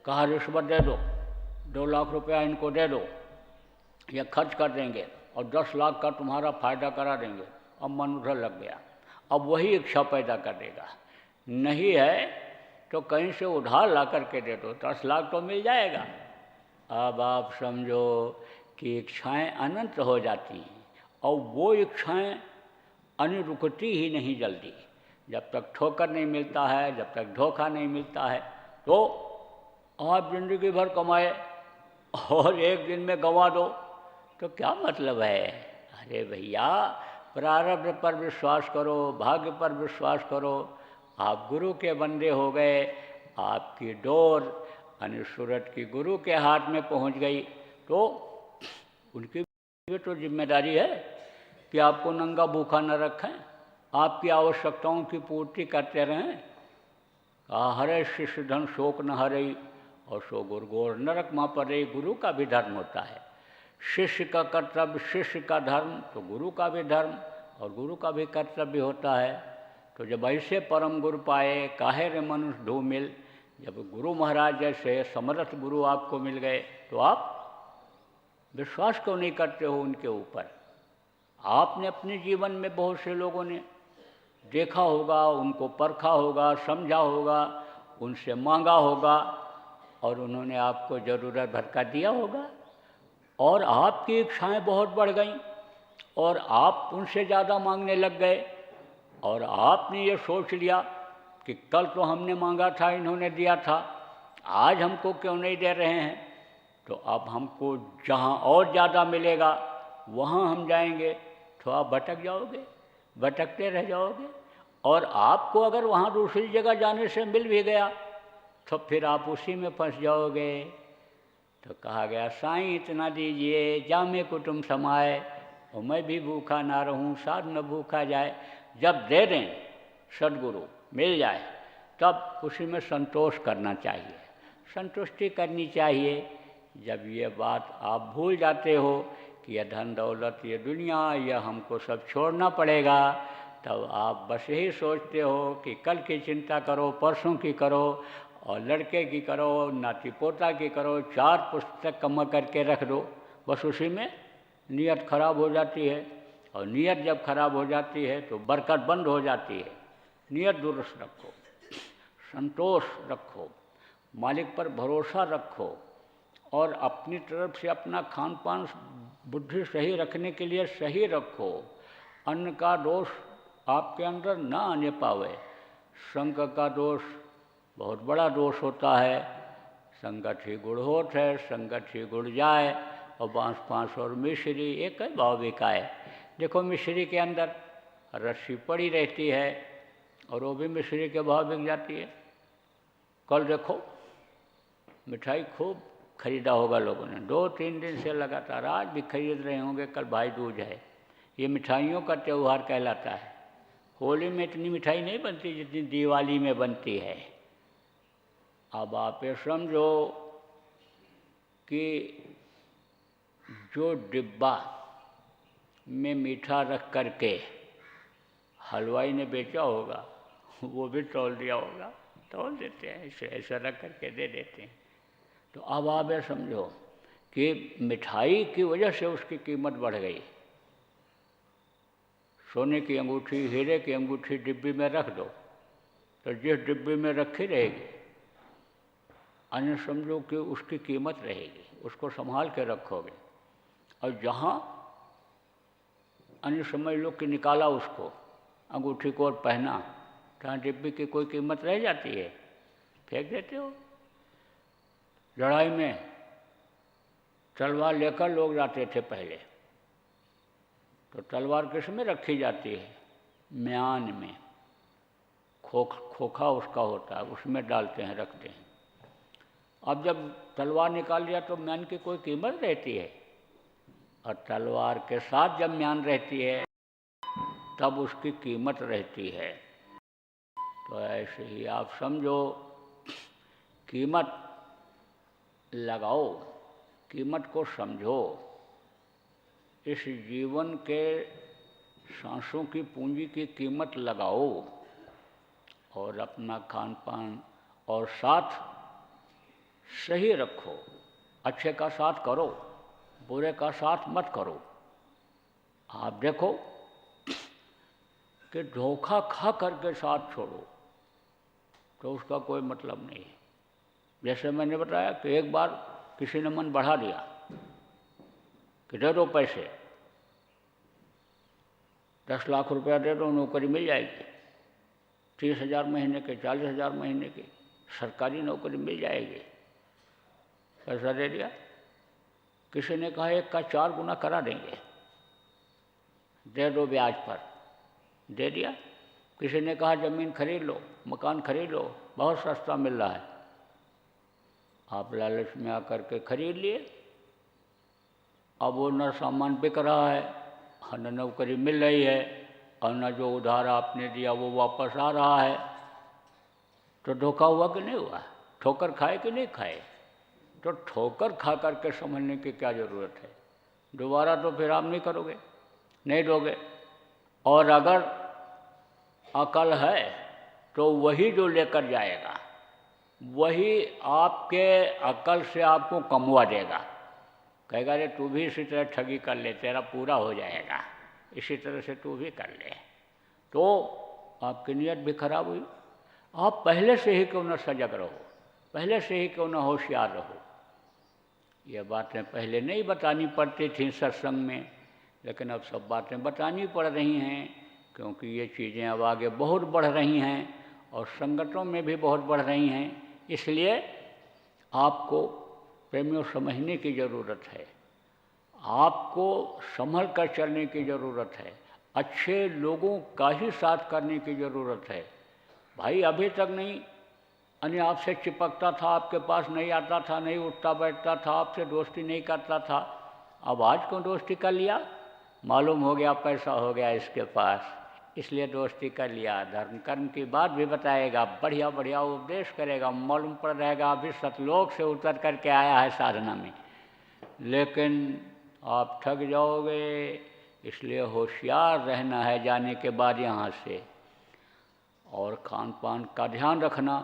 कहा रिश्वत दे दो, 2 लाख रुपया इनको दे दो, ये खर्च कर देंगे और 10 लाख का तुम्हारा फ़ायदा करा देंगे। अब मन उधर लग गया, अब वही इच्छा पैदा कर देगा। नहीं है तो कहीं से उधार ला करके दे दो, 10 लाख तो मिल जाएगा। अब आप समझो कि इच्छाएं अनंत हो जाती हैं, और वो इच्छाएं रुकती ही नहीं जल्दी। जब तक ठोकर नहीं मिलता है, जब तक धोखा नहीं मिलता है, तो आप जिंदगी भर कमाए और एक दिन में गंवा दो तो क्या मतलब है। अरे भैया, प्रारब्ध पर विश्वास करो, भाग्य पर विश्वास करो। आप गुरु के बंदे हो गए, आपकी डोर सूरत की गुरु के हाथ में पहुंच गई, तो उनकी भी तो जिम्मेदारी है कि आपको नंगा भूखा न रखें, आपकी आवश्यकताओं की पूर्ति करते रहें। कहा हरे शिष्य धन शोक न हरई, और सो गुरु गोर नरक माँ पड़े। गुरु का भी धर्म होता है, शिष्य का कर्तव्य, शिष्य का धर्म तो गुरु का भी धर्म और गुरु का भी कर्तव्य होता है। तो जब ऐसे परम गुरु पाए, काहे रे मनुष्य ढो मिल, जब गुरु महाराज जैसे समर्थ गुरु आपको मिल गए, तो आप विश्वास क्यों नहीं करते हो उनके ऊपर। आपने अपने जीवन में बहुत से लोगों ने देखा होगा, उनको परखा होगा, समझा होगा, उनसे मांगा होगा, और उन्होंने आपको ज़रूरत भर का दिया होगा, और आपकी इच्छाएं बहुत बढ़ गईं और आप उनसे ज़्यादा मांगने लग गए, और आपने ये सोच लिया कि कल तो हमने मांगा था, इन्होंने दिया था, आज हमको क्यों नहीं दे रहे हैं। तो अब हमको जहाँ और ज़्यादा मिलेगा वहाँ हम जाएंगे, तो आप भटक जाओगे, भटकते रह जाओगे। और आपको अगर वहाँ दूसरी जगह जाने से मिल भी गया तो फिर आप उसी में फंस जाओगे। तो कहा गया साईं इतना दीजिए जामे कुटुंब समाए, और मैं भी भूखा ना रहूं, साध न भूखा जाए। जब दे दें सद्गुरु मिल जाए, तब उसी में संतोष करना चाहिए, संतुष्टि करनी चाहिए। जब ये बात आप भूल जाते हो कि यह धन दौलत, ये दुनिया, यह हमको सब छोड़ना पड़ेगा, तब आप बस यही सोचते हो कि कल की चिंता करो, परसों की करो, और लड़के की करो, नाती पोता की करो, 4 पुस्तक कमा करके रख दो। बस उसी में नीयत खराब हो जाती है, और नीयत जब खराब हो जाती है तो बरकत बंद हो जाती है। नीयत दुरुस्त रखो, संतोष रखो, मालिक पर भरोसा रखो, और अपनी तरफ से अपना खान पान बुद्धि सही रखने के लिए सही रखो। अन्न का दोष आपके अंदर ना आने पावे। संग का दोष बहुत बड़ा दोष होता है। संगत ही गुड़ होत है, संगत ही गुड़ जाए, और बांस पांस और मिश्री एक है भाव बिकाए। देखो मिश्री के अंदर रस्सी पड़ी रहती है और वो भी मिश्री के भाव बिक जाती है। कल देखो मिठाई खूब खरीदा होगा लोगों ने, 2-3 दिन से लगातार, आज भी खरीद रहे होंगे, कल भाई दूज है। ये मिठाइयों का त्यौहार कहलाता है। होली में इतनी मिठाई नहीं बनती जितनी दिवाली में बनती है। अब आप ये समझो कि जो डिब्बा में मीठा रख करके हलवाई ने बेचा होगा, वो भी तौल दिया होगा, तौल देते हैं, ऐसे ऐसा रख करके दे देते हैं। तो अब आप ये समझो कि मिठाई की वजह से उसकी कीमत बढ़ गई। सोने की अंगूठी, हीरे की अंगूठी डिब्बी में रख दो तो जिस डिब्बी में रखी रहेगी, अन्य समझो कि उसकी कीमत रहेगी, उसको संभाल के रखोगे। और जहाँ अन्य समझ लो कि निकाला उसको, अंगूठी को, और पहना, तहाँ डिब्बी की कोई कीमत रह जाती है, फेंक देते हो। लड़ाई में तलवार लेकर लोग जाते थे पहले, तो तलवार किस में रखी जाती है? म्यान में। खोखा उसका होता है, उसमें डालते हैं, रखते हैं। अब जब तलवार निकाल लिया तो म्यान की कोई कीमत रहती है? और तलवार के साथ जब म्यान रहती है तब उसकी कीमत रहती है। तो ऐसे ही आप समझो, कीमत लगाओ, कीमत को समझो। इस जीवन के सांसों की पूंजी की कीमत लगाओ और अपना खान पान और साथ सही रखो। अच्छे का साथ करो, बुरे का साथ मत करो। आप देखो कि धोखा खा करके साथ छोड़ो तो उसका कोई मतलब नहीं है। जैसे मैंने बताया कि एक बार किसी ने मन बढ़ा दिया कि दे दो पैसे, 10 लाख रुपया दे दो, नौकरी मिल जाएगी, 30,000 महीने के, 40,000 महीने की सरकारी नौकरी मिल जाएगी। पैसा दे दिया। किसी ने कहा 1 का 4 गुना करा देंगे, दे दो ब्याज पर, दे दिया। किसी ने कहा ज़मीन खरीद लो, मकान खरीद लो, बहुत सस्ता मिल रहा है। आप लालच में आकर के खरीद लिए। अब वो न सामान बिक रहा है, न नौकरी मिल रही है, और न जो उधार आपने दिया वो वापस आ रहा है। तो धोखा हुआ कि नहीं हुआ? ठोकर खाए कि नहीं खाए? तो ठोकर खा करके समझने की क्या ज़रूरत है? दोबारा तो फिर आप नहीं करोगे, नहीं दोगे। और अगर अकल है तो वही जो लेकर जाएगा वही आपके अकल से आपको कमवा देगा। कहेगा अरे तू भी इसी तरह ठगी कर ले, तेरा पूरा हो जाएगा, इसी तरह से तू भी कर ले। तो आपकी नीयत भी खराब हुई। आप पहले से ही क्यों न सजग रहो, पहले से ही क्यों न होशियार रहो। ये बातें पहले नहीं बतानी पड़ती थी सत्संग में, लेकिन अब सब बातें बतानी पड़ रही हैं, क्योंकि ये चीज़ें अब आगे बहुत बढ़ रही हैं और संगठनों में भी बहुत बढ़ रही हैं। इसलिए आपको प्रेमियों समझने की ज़रूरत है, आपको संभल कर चलने की ज़रूरत है, अच्छे लोगों का ही साथ करने की ज़रूरत है। भाई अभी तक नहीं अन्य आपसे चिपकता था, आपके पास नहीं आता था, नहीं उठता बैठता था, आपसे दोस्ती नहीं करता था, अब आज क्यों दोस्ती कर लिया? मालूम हो गया पैसा हो गया इसके पास, इसलिए दोस्ती कर लिया। धर्म कर्म की बात भी बताएगा, बढ़िया बढ़िया उपदेश करेगा, मालूम पड़ रहेगा अभी सतलोक से उतर करके आया है साधना में, लेकिन आप ठग जाओगे। इसलिए होशियार रहना है जाने के बाद यहाँ से, और खान पान का ध्यान रखना,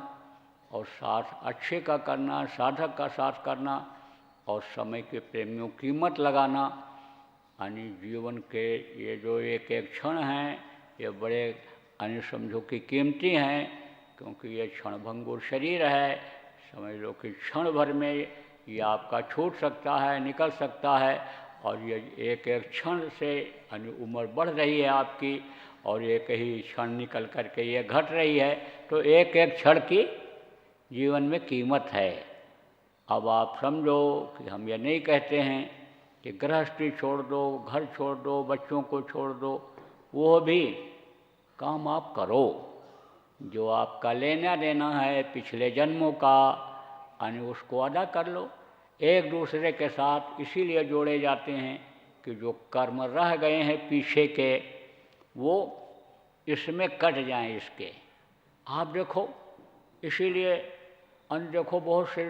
और साथ अच्छे का करना, साधक का साथ करना, और समय के प्रेमियों कीमत लगाना। यानी जीवन के ये जो एक एक क्षण हैं ये बड़े अन्य समझो कि कीमती हैं, क्योंकि ये क्षणभंगुर शरीर है। समझ लो कि क्षण भर में ये आपका छूट सकता है, निकल सकता है, और ये एक एक क्षण से यानी उम्र बढ़ रही है आपकी, और एक ही क्षण निकल करके ये घट रही है। तो एक एक क्षण की जीवन में कीमत है। अब आप समझो कि हम ये नहीं कहते हैं कि गृहस्थी छोड़ दो, घर छोड़ दो, बच्चों को छोड़ दो, वो भी काम आप करो। जो आपका लेना देना है पिछले जन्मों का, यानी उसको अदा कर लो। एक दूसरे के साथ इसीलिए जोड़े जाते हैं कि जो कर्म रह गए हैं पीछे के, वो इसमें कट जाएं इसके। आप देखो, इसीलिए देखो बहुत से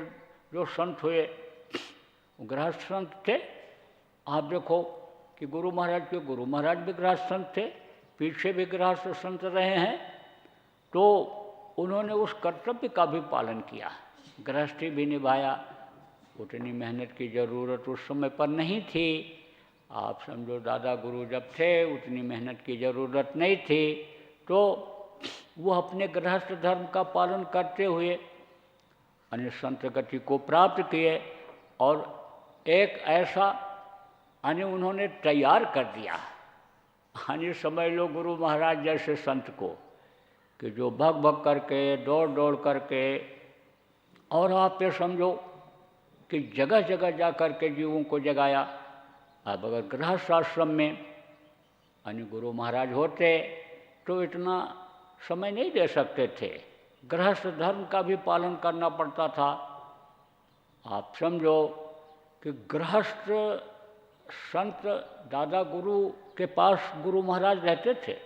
जो संत हुए गृहस्थ संत थे। आप देखो कि गुरु महाराज भी गृहस्थ संत थे, पीछे भी गृहस्थ संत रहे हैं, तो उन्होंने उस कर्तव्य का भी पालन किया, गृहस्थी भी निभाया। उतनी मेहनत की ज़रूरत उस समय पर नहीं थी। आप समझो दादा गुरु जब थे उतनी मेहनत की ज़रूरत नहीं थी, तो वो अपने गृहस्थ धर्म का पालन करते हुए अन्य संत गति को प्राप्त किए, और एक ऐसा अन्य उन्होंने तैयार कर दिया। अन्य समझ लो गुरु महाराज जैसे संत को, कि जो भग भग करके, दौड़ दौड़ करके, और आप ये समझो कि जगह जगह जा कर के जीवों को जगाया। अब अगर गृहस्थ आश्रम में अन्य गुरु महाराज होते तो इतना समय नहीं दे सकते थे, गृहस्थ धर्म का भी पालन करना पड़ता था। आप समझो कि गृहस्थ संत दादा गुरु के पास गुरु महाराज रहते थे,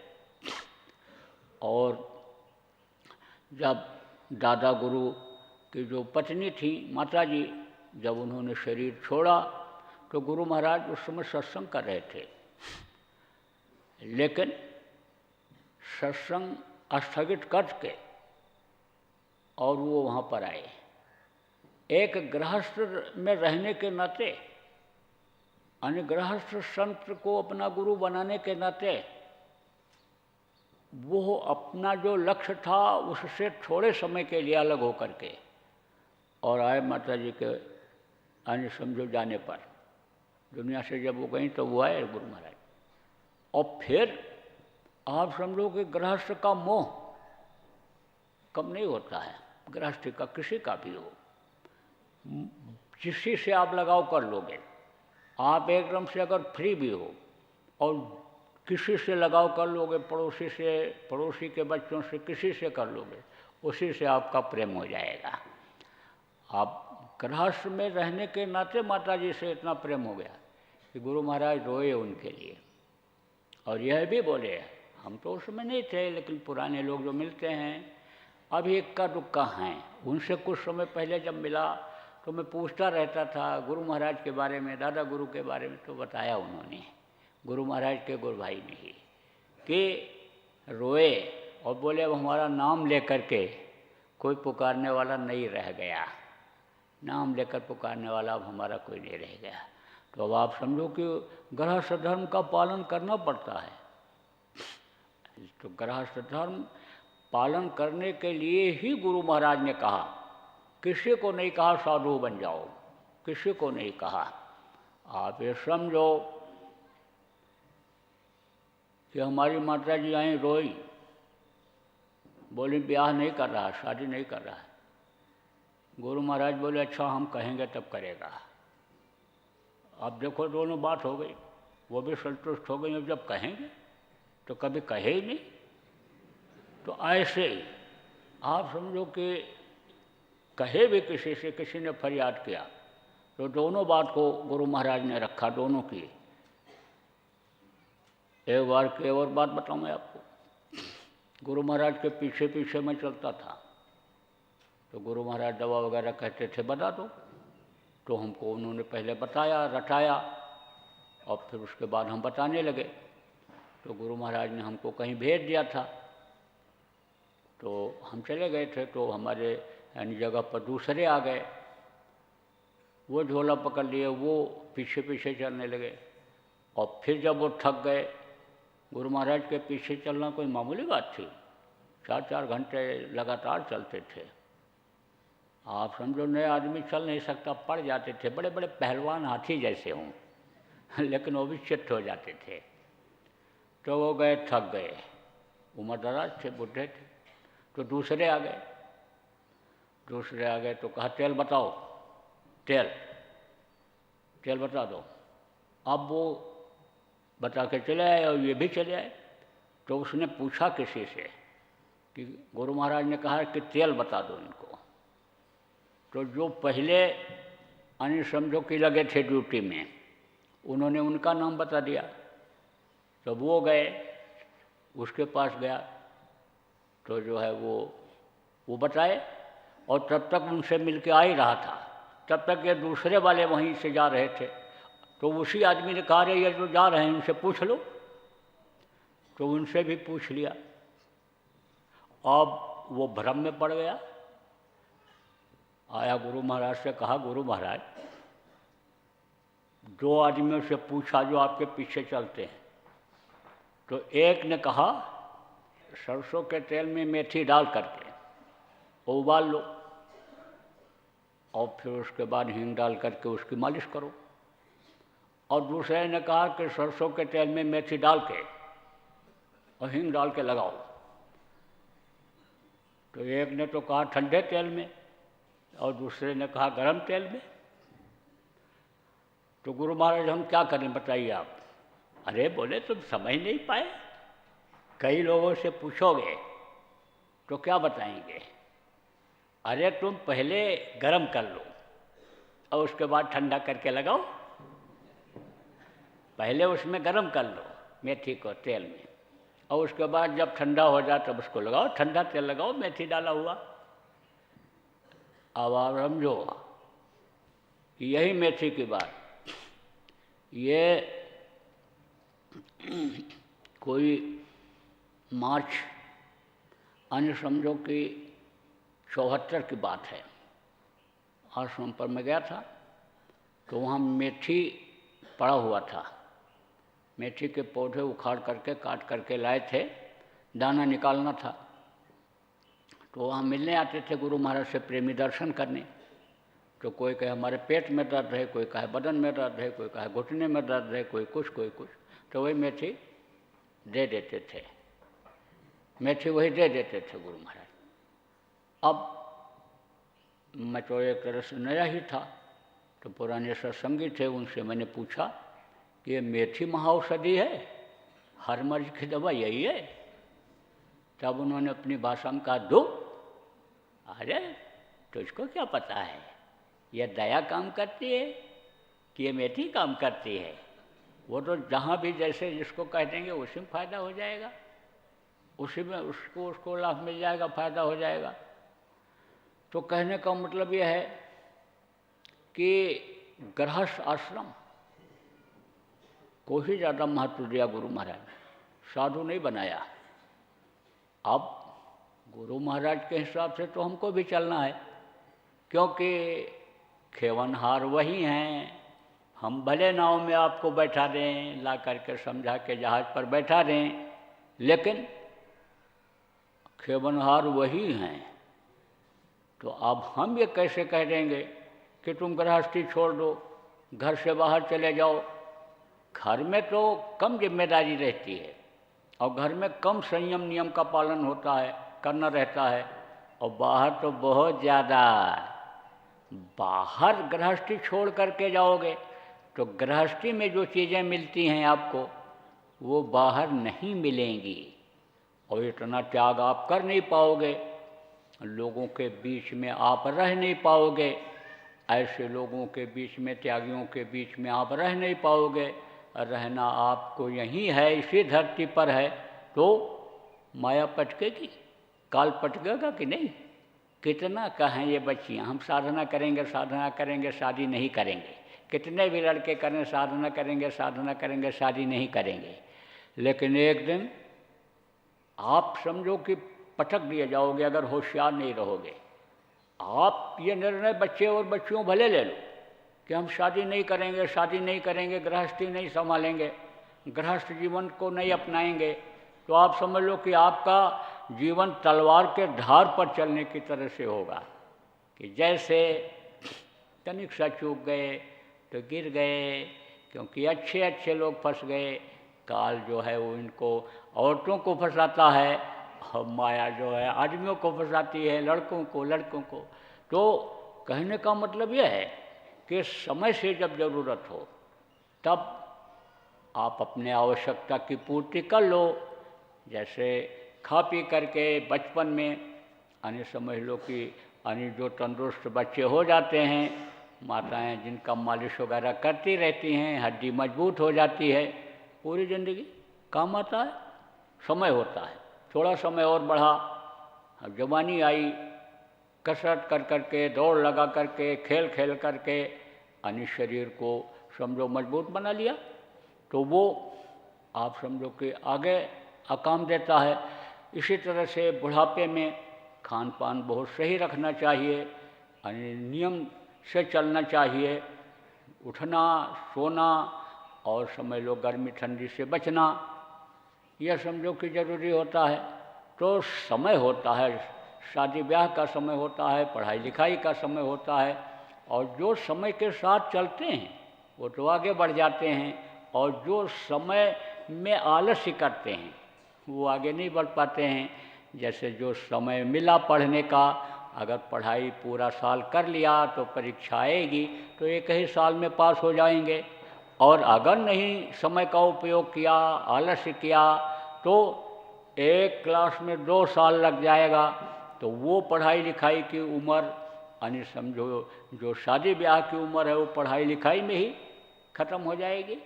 और जब दादा गुरु की जो पत्नी थी माता जी, जब उन्होंने शरीर छोड़ा तो गुरु महाराज उस समय सत्संग कर रहे थे, लेकिन सत्संग स्थगित करके और वो वहाँ पर आए। एक गृहस्थ में रहने के नाते, अन्य गृहस्थ संत को अपना गुरु बनाने के नाते, वो अपना जो लक्ष्य था उससे थोड़े समय के लिए अलग होकर के और आए माता जी के अन्य समझो जाने पर। दुनिया से जब वो गई तो वो आए गुरु महाराज। और फिर आप समझो कि गृहस्थ का मोह कम नहीं होता है, गृहस्थी का किसी का भी हो, किसी से आप लगाव कर लोगे। आप एकदम से अगर फ्री भी हो और किसी से लगाव कर लोगे, पड़ोसी से, पड़ोसी के बच्चों से, किसी से कर लोगे, उसी से आपका प्रेम हो जाएगा। आप गृहस्थ में रहने के नाते माता जी से इतना प्रेम हो गया कि गुरु महाराज रोए उनके लिए, और यह भी बोले, हम तो उसमें नहीं थे, लेकिन पुराने लोग जो मिलते हैं अभी इक्का दुक्का हैं, उनसे कुछ समय पहले जब मिला तो मैं पूछता रहता था गुरु महाराज के बारे में, दादा गुरु के बारे में, तो बताया उन्होंने, गुरु महाराज के गुरु भाई ने ही, कि रोए और बोले अब हमारा नाम लेकर के कोई पुकारने वाला नहीं रह गया, नाम लेकर पुकारने वाला अब हमारा कोई नहीं रह गया। तो अब आप समझो कि गृहस्थ धर्म का पालन करना पड़ता है। तो गृहस्थ धर्म पालन करने के लिए ही गुरु महाराज ने कहा, किसी को नहीं कहा साधु बन जाओ, किसी को नहीं कहा। आप ये समझो कि हमारी माता जी आई रोई, बोली ब्याह नहीं कर रहा, शादी नहीं कर रहा है। गुरु महाराज बोले अच्छा हम कहेंगे तब करेगा। अब देखो दोनों बात हो गई, वो भी संतुष्ट हो गई, अब जब कहेंगे तो कभी कहे ही नहीं। तो ऐसे ही आप समझो कि कहे भी किसी से, किसी ने फरियाद किया तो दोनों बात को गुरु महाराज ने रखा, दोनों की। एक बार की और बात बताऊं मैं आपको, गुरु महाराज के पीछे पीछे मैं चलता था, तो गुरु महाराज दवा वगैरह कहते थे बता दो, तो हमको उन्होंने पहले बताया, रटाया, और फिर उसके बाद हम बताने लगे। तो गुरु महाराज ने हमको कहीं भेज दिया था, तो हम चले गए थे, तो हमारे यानी जगह पर दूसरे आ गए, वो झोला पकड़ लिए, वो पीछे पीछे चलने लगे। और फिर जब वो थक गए, गुरु महाराज के पीछे चलना कोई मामूली बात थी, 4-4 घंटे लगातार चलते थे। आप समझो नए आदमी चल नहीं सकता, पड़ जाते थे, बड़े बड़े पहलवान हाथी जैसे हों लेकिन वो भी चित्त हो जाते थे। तो वो गए, थक गए, उम्र दराज थे, बुढ़े थे। तो दूसरे आ गए तो कहा तेल बताओ, तेल तेल बता दो। अब वो बता के चले आए और ये भी चले आए। तो उसने पूछा किसी से कि गुरु महाराज ने कहा कि तेल बता दो इनको। तो जो पहले अन्य समझो कि लगे थे ड्यूटी में, उन्होंने उनका नाम बता दिया। तो वो गए, उसके पास गया तो जो है वो बताए, और तब तक उनसे मिल के आ ही रहा था। तब तक ये दूसरे वाले वहीं से जा रहे थे। तो उसी आदमी ने कहा, रे ये जो जा रहे हैं इनसे पूछ लो। तो उनसे भी पूछ लिया। अब वो भ्रम में पड़ गया, आया गुरु महाराज से, कहा गुरु महाराज, दो आदमियों से पूछा जो आपके पीछे चलते हैं। तो एक ने कहा सरसों के तेल में मेथी डाल करके उबाल लो और फिर उसके बाद हींग डाल करके उसकी मालिश करो। और दूसरे ने कहा कि सरसों के तेल में मेथी डाल के और हींग डाल के लगाओ। तो एक ने तो कहा ठंडे तेल में और दूसरे ने कहा गर्म तेल में। तो गुरु महाराज हम क्या करें बताइए आप। अरे बोले तुम समझ नहीं पाए, कई लोगों से पूछोगे तो क्या बताएंगे। अरे तुम पहले गर्म कर लो और उसके बाद ठंडा करके लगाओ। पहले उसमें गर्म कर लो मेथी को तेल में, और उसके बाद जब ठंडा हो जाए तब उसको लगाओ, ठंडा तेल लगाओ मेथी डाला हुआ। अब आप समझो कि यही मेथी की बात, ये कोई मार्च अन्य समझो कि 74 की बात है, आश्रम पर मैं गया था। तो वहाँ मेथी पड़ा हुआ था, मेथी के पौधे उखाड़ करके काट करके लाए थे, दाना निकालना था। तो वहाँ मिलने आते थे गुरु महाराज से प्रेमी दर्शन करने। तो कोई कहे हमारे पेट में दर्द है, कोई कहे बदन में दर्द है, कोई कहे घुटने में दर्द है, कोई कुछ कोई कुछ। तो वही मेथी दे देते थे, मेथी वही दे देते थे गुरु महाराज। अब मैं तो एक तरह से नया ही था, तो पुराने सत्संगी थे, उनसे मैंने पूछा कि ये मेथी महाऔषधि है, हर मर्ज की दवा यही है। तब उन्होंने अपनी भाषा में कहा दो। अरे तुझको क्या पता है, यह दया काम करती है कि ये मेथी काम करती है। वो तो जहाँ भी जैसे जिसको कह देंगे उसी में फायदा हो जाएगा, उसी में उसको लाभ मिल जाएगा, फायदा हो जाएगा। तो कहने का मतलब यह है कि गृहस्थ आश्रम को ही ज़्यादा महत्व दिया गुरु महाराज, साधु नहीं बनाया। अब गुरु महाराज के हिसाब से तो हमको भी चलना है, क्योंकि खेवनहार वही हैं। हम भले नाव में आपको बैठा दें, ला करके समझा के जहाज पर बैठा दें, लेकिन खेवनहार वही हैं। तो अब हम ये कैसे कह देंगे कि तुम गृहस्थी छोड़ दो, घर से बाहर चले जाओ। घर में तो कम जिम्मेदारी रहती है और घर में कम संयम नियम का पालन होता है, करना रहता है, और बाहर तो बहुत ज़्यादा। बाहर गृहस्थी छोड़ करके जाओगे तो गृहस्थी में जो चीज़ें मिलती हैं आपको वो बाहर नहीं मिलेंगी, और इतना त्याग आप कर नहीं पाओगे, लोगों के बीच में आप रह नहीं पाओगे। ऐसे लोगों के बीच में, त्यागियों के बीच में आप रह नहीं पाओगे। रहना आपको यहीं है, इसी धरती पर है, तो माया पटकेगी, काल पटकेगा कि नहीं। कितना कहें ये बच्चियाँ हम साधना करेंगे, साधना करेंगे, शादी नहीं करेंगे। कितने भी लड़के करें साधना करेंगे, साधना करेंगे, शादी नहीं करेंगे। लेकिन एक दिन आप समझो कि पटक दिए जाओगे अगर होशियार नहीं रहोगे। आप ये निर्णय बच्चे और बच्चियों भले ले लो कि हम शादी नहीं करेंगे, शादी नहीं करेंगे, गृहस्थी नहीं संभालेंगे, गृहस्थ जीवन को नहीं अपनाएंगे, तो आप समझ लो कि आपका जीवन तलवार के धार पर चलने की तरह से होगा कि जैसे तनिक सा चूक गए तो गिर गए, क्योंकि अच्छे अच्छे लोग फंस गए। काल जो है वो इनको औरतों को फंसाता है, और माया जो है आदमियों को फंसाती है, लड़कों को। तो कहने का मतलब यह है कि समय से जब ज़रूरत हो तब आप अपने आवश्यकता की पूर्ति कर लो। जैसे खा पी करके बचपन में यानी समझ लो कि यानी जो तंदुरुस्त बच्चे हो जाते हैं, माताएं जिनका मालिश वगैरह करती रहती हैं, हड्डी मजबूत हो जाती है, पूरी ज़िंदगी काम आता है। समय होता है, थोड़ा समय और बढ़ा, अब जवानी आई, कसरत कर करके, दौड़ लगा करके, खेल खेल करके यानी शरीर को समझो मजबूत बना लिया, तो वो आप समझो कि आगे काम देता है। इसी तरह से बुढ़ापे में खान पान बहुत सही रखना चाहिए, यानी नियम से चलना चाहिए, उठना सोना और समझ लो गर्मी ठंडी से बचना, यह समझो कि ज़रूरी होता है। तो समय होता है, शादी ब्याह का समय होता है, पढ़ाई लिखाई का समय होता है, और जो समय के साथ चलते हैं वो तो आगे बढ़ जाते हैं, और जो समय में आलस्य करते हैं वो आगे नहीं बढ़ पाते हैं। जैसे जो समय मिला पढ़ने का, अगर पढ़ाई पूरा साल कर लिया तो परीक्षा आएगी तो एक ही साल में पास हो जाएंगे, और अगर नहीं समय का उपयोग किया, आलस्य किया, तो एक क्लास में 2 साल लग जाएगा। तो वो पढ़ाई लिखाई की उम्र यानी समझो जो शादी ब्याह की उम्र है वो पढ़ाई लिखाई में ही ख़त्म हो जाएगी।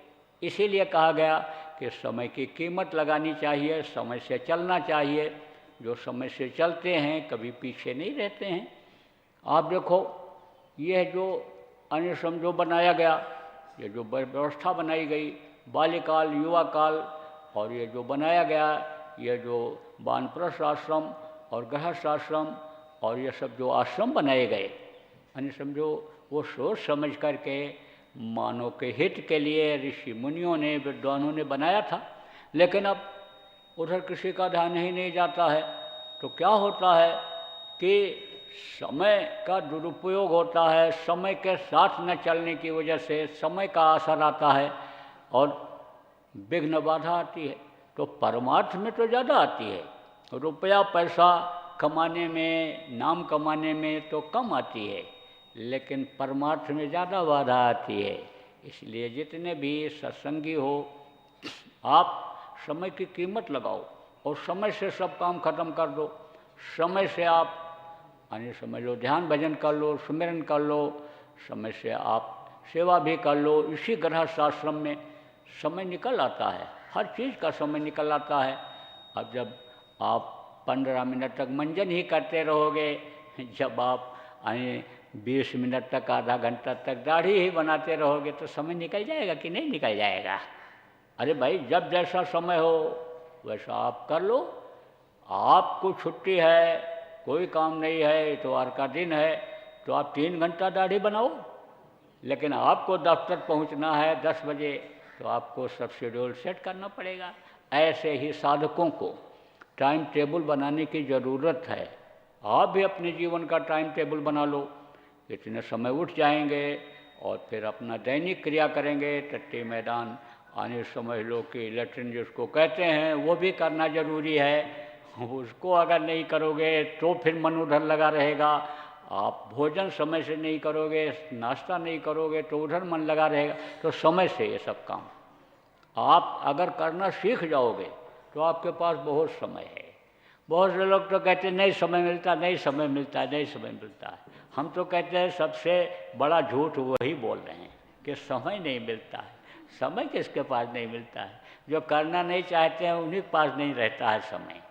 इसीलिए कहा गया कि समय की कीमत लगानी चाहिए, समय से चलना चाहिए। जो समय से चलते हैं कभी पीछे नहीं रहते हैं। आप देखो यह जो अन्य समझो बनाया गया, ये जो व्यवस्था बनाई गई, बाल्यकाल युवा काल, और ये जो बनाया गया ये जो वानप्रस्थ आश्रम और गृहस्थ आश्रम और ये सब जो आश्रम बनाए गए, यानी समझो वो सोच समझ करके मानव के हित के लिए ऋषि मुनियों ने विद्वानों ने बनाया था। लेकिन अब उधर किसी का ध्यान ही नहीं जाता है, तो क्या होता है कि समय का दुरुपयोग होता है, समय के साथ न चलने की वजह से समय का असर आता है और विघ्न बाधा आती है। तो परमार्थ में तो ज़्यादा आती है, रुपया पैसा कमाने में, नाम कमाने में तो कम आती है, लेकिन परमार्थ में ज़्यादा बाधा आती है। इसलिए जितने भी सत्संगी हो, आप समय की कीमत लगाओ और समय से सब काम खत्म कर दो। समय से आप यानी समझ लो ध्यान भजन कर लो, सुमिरन कर लो, समय से आप सेवा भी कर लो। इसी गृहस्थ आश्रम में समय निकल आता है, हर चीज़ का समय निकल आता है। अब जब आप 15 मिनट तक मंजन ही करते रहोगे, जब आप यानी 20 मिनट तक, आधा घंटा तक दाढ़ी ही बनाते रहोगे, तो समय निकल जाएगा कि नहीं निकल जाएगा? अरे भाई, जब जैसा समय हो वैसा आप कर लो। आपको छुट्टी है, कोई काम नहीं है, इतवार का दिन है, तो आप 3 घंटा दाढ़ी बनाओ। लेकिन आपको दफ्तर पहुंचना है 10 बजे, तो आपको सब शेड्यूल सेट करना पड़ेगा। ऐसे ही साधकों को टाइम टेबल बनाने की ज़रूरत है। आप भी अपने जीवन का टाइम टेबल बना लो, इतने समय उठ जाएंगे और फिर अपना दैनिक क्रिया करेंगे। टट्टी मैदान आने समझ लो कि लेट्रिन जिसको कहते हैं वो भी करना ज़रूरी है। उसको अगर नहीं करोगे तो फिर मन उधर लगा रहेगा। आप भोजन समय से नहीं करोगे, नाश्ता नहीं करोगे, तो उधर मन लगा रहेगा। तो समय से ये सब काम आप अगर करना सीख जाओगे तो आपके पास बहुत समय है। बहुत से लोग तो कहते हैं नहीं समय मिलता, नहीं समय मिलता, नहीं समय मिलता है। हम तो कहते हैं सबसे बड़ा झूठ वही बोल रहे हैं कि समय नहीं मिलता है। समय किसके पास नहीं मिलता है? जो करना नहीं चाहते हैं उन्हीं के पास नहीं रहता है समय।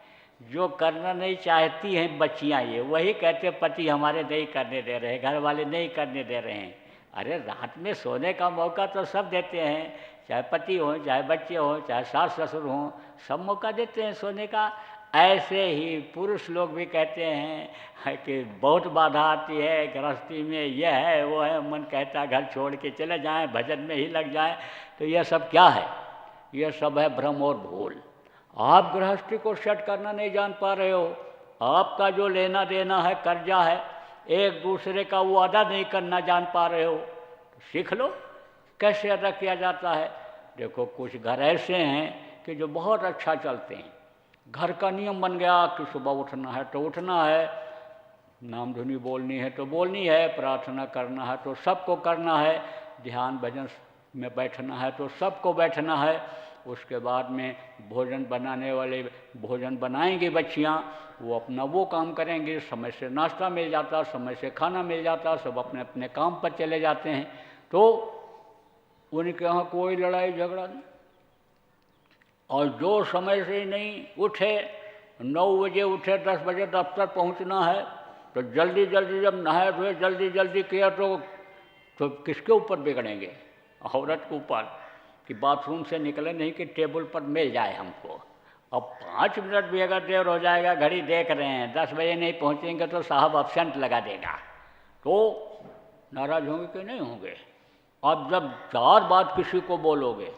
जो करना नहीं चाहती हैं बच्चियाँ, ये वही कहते पति हमारे नहीं करने दे रहे, घर वाले नहीं करने दे रहे हैं। अरे रात में सोने का मौका तो सब देते हैं, चाहे पति हो, चाहे बच्चे हों, चाहे सास ससुर हों, सब मौका देते हैं सोने का। ऐसे ही पुरुष लोग भी कहते हैं कि बहुत बाधा आती है गृहस्थी में, यह है वो है, मन कहता है घर छोड़ के चले जाएं, भजन में ही लग जाएं। तो यह सब क्या है? यह सब है भ्रम और भूल। आप गृहस्थी को सेट करना नहीं जान पा रहे हो। आपका जो लेना देना है, कर्जा है, एक दूसरे का वो अदा नहीं करना जान पा रहे हो तो सीख लो कैसे अदा किया जाता है। देखो कुछ घर ऐसे हैं कि जो बहुत अच्छा चलते हैं, घर का नियम बन गया कि सुबह उठना है तो उठना है, नाम धुनी बोलनी है तो बोलनी है, प्रार्थना करना है तो सबको करना है, ध्यान भजन में बैठना है तो सबको बैठना है। उसके बाद में भोजन बनाने वाले भोजन बनाएंगी बच्चियाँ, वो अपना वो काम करेंगे, समय से नाश्ता मिल जाता, समय से खाना मिल जाता, सब अपने अपने काम पर चले जाते हैं, तो उनके यहाँ कोई लड़ाई झगड़ा नहीं। और जो समय से ही नहीं उठे, 9 बजे उठे, 10 बजे दफ्तर पहुँचना है तो जल्दी जल्दी जब नहाए धोए जल्दी जल्दी किया तो किसके ऊपर बिगड़ेंगे? औरत के ऊपर, कि बाथरूम से निकले नहीं कि टेबल पर मिल जाए हमको। अब 5 मिनट भी अगर देर हो जाएगा, घड़ी देख रहे हैं 10 बजे नहीं पहुँचेंगे तो साहब अब्सेंट लगा देगा, तो नाराज़ होंगे कि नहीं होंगे? अब जब 4 बात किसी को बोलोगे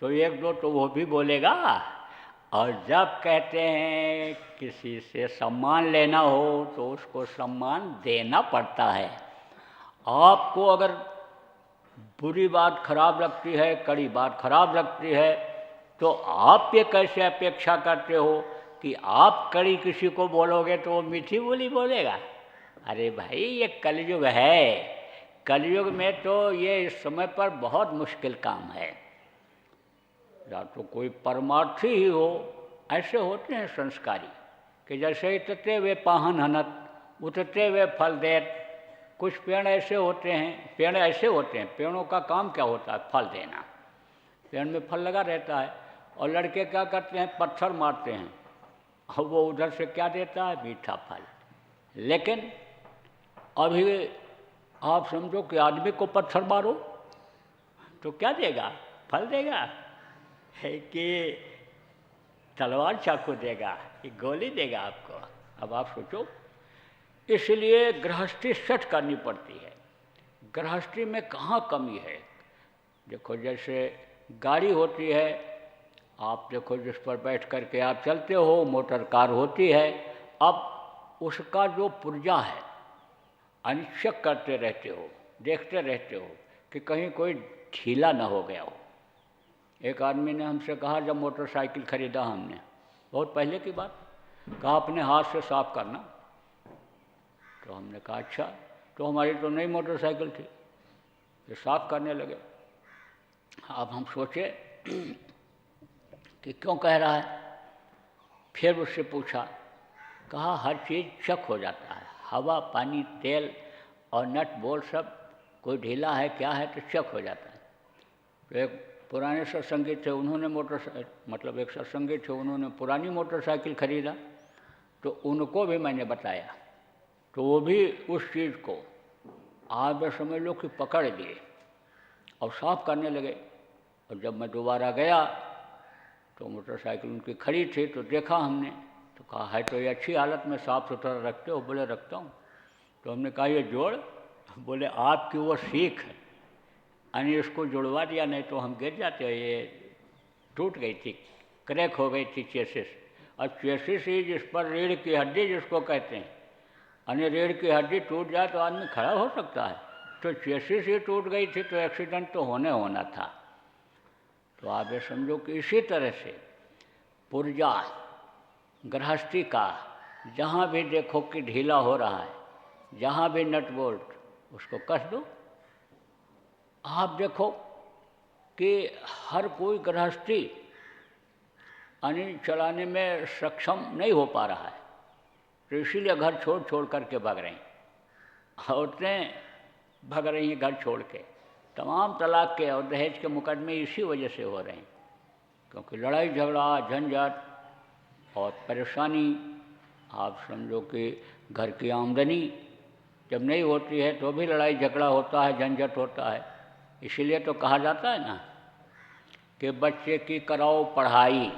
तो 1-2 तो वो भी बोलेगा। और जब कहते हैं किसी से सम्मान लेना हो तो उसको सम्मान देना पड़ता है। आपको अगर बुरी बात खराब लगती है, कड़ी बात खराब लगती है, तो आप ये कैसे अपेक्षा करते हो कि आप कड़ी किसी को बोलोगे तो वो मीठी बोली बोलेगा? अरे भाई ये कलयुग है, कलयुग में तो ये इस समय पर बहुत मुश्किल काम है। या तो कोई परमार्थी ही हो, ऐसे होते हैं संस्कारी कि जैसे इतते वे पाहन हनत उतते वे फल देत। कुछ पेड़ ऐसे होते हैं, पेड़ों का काम क्या होता है? फल देना। पेड़ में फल लगा रहता है और लड़के क्या करते हैं? पत्थर मारते हैं और वो उधर से क्या देता है? मीठा फल। लेकिन अभी आप समझो कि आदमी को पत्थर मारो तो क्या देगा? फल देगा है कि तलवार चाकू देगा कि गोली देगा आपको? अब आप सोचो। इसलिए गृहस्थी सच करनी पड़ती है। गृहस्थी में कहाँ कमी है? देखो जैसे गाड़ी होती है, आप देखो जिस पर बैठ कर के आप चलते हो, मोटर कार होती है। अब उसका जो पुर्जा है अनिश्चक करते रहते हो, देखते रहते हो कि कहीं कोई ढीला ना हो गया हो। एक आदमी ने हमसे कहा, जब मोटरसाइकिल खरीदा हमने, बहुत पहले की बात, कहा अपने हाथ से साफ करना। तो हमने कहा अच्छा। तो हमारी तो नई मोटरसाइकिल थी, ये साफ करने लगे। अब हम सोचे कि क्यों कह रहा है। फिर उससे पूछा, कहा हर चीज़ चक हो जाता है, हवा पानी तेल और नट बोल्ट सब, कोई ढीला है क्या है तो चक हो जाता है। तो एक पुराने सत्संगी थे, उन्होंने एक सत्संगी थे, उन्होंने पुरानी मोटरसाइकिल खरीदा, तो उनको भी मैंने बताया, तो वो भी उस चीज़ को आप समझ लो कि पकड़ लिए और साफ करने लगे। और जब मैं दोबारा गया तो मोटरसाइकिल उनकी खड़ी थी, तो देखा हमने, तो कहा है तो ये अच्छी हालत में साफ़ सुथरा रखते हो? बोले रखता हूँ। तो हमने कहा ये जोड़? बोले आपकी वो सीख है, यानी इसको जुड़वा दिया, नहीं तो हम गिर जाते। ये टूट गई थी, क्रैक हो गई थी चेसिस। और चेसिस ही जिस पर रीढ़ की हड्डी जिसको कहते हैं, यानी रीढ़ की हड्डी टूट जाए तो आदमी खड़ा हो सकता है, तो चेसिस ही टूट गई थी, तो एक्सीडेंट तो होना था। तो आप ये समझो कि इसी तरह से पुर्जा गृहस्थी का जहाँ भी देखो कि ढीला हो रहा है, जहाँ भी नट बोल्ट, उसको कस दो। आप देखो कि हर कोई गृहस्थी यानी चलाने में सक्षम नहीं हो पा रहा है, तो इसीलिए घर छोड़ छोड़ करके भाग रही हैं। औरतें भाग रही हैं घर छोड़ के। तमाम तलाक के और दहेज के मुकदमे इसी वजह से हो रहे हैं, क्योंकि लड़ाई झगड़ा झंझट और परेशानी। आप समझो कि घर की आमदनी जब नहीं होती है तो भी लड़ाई झगड़ा होता है, झंझट होता है। इसीलिए तो कहा जाता है ना कि बच्चे की कराओ पढ़ाई,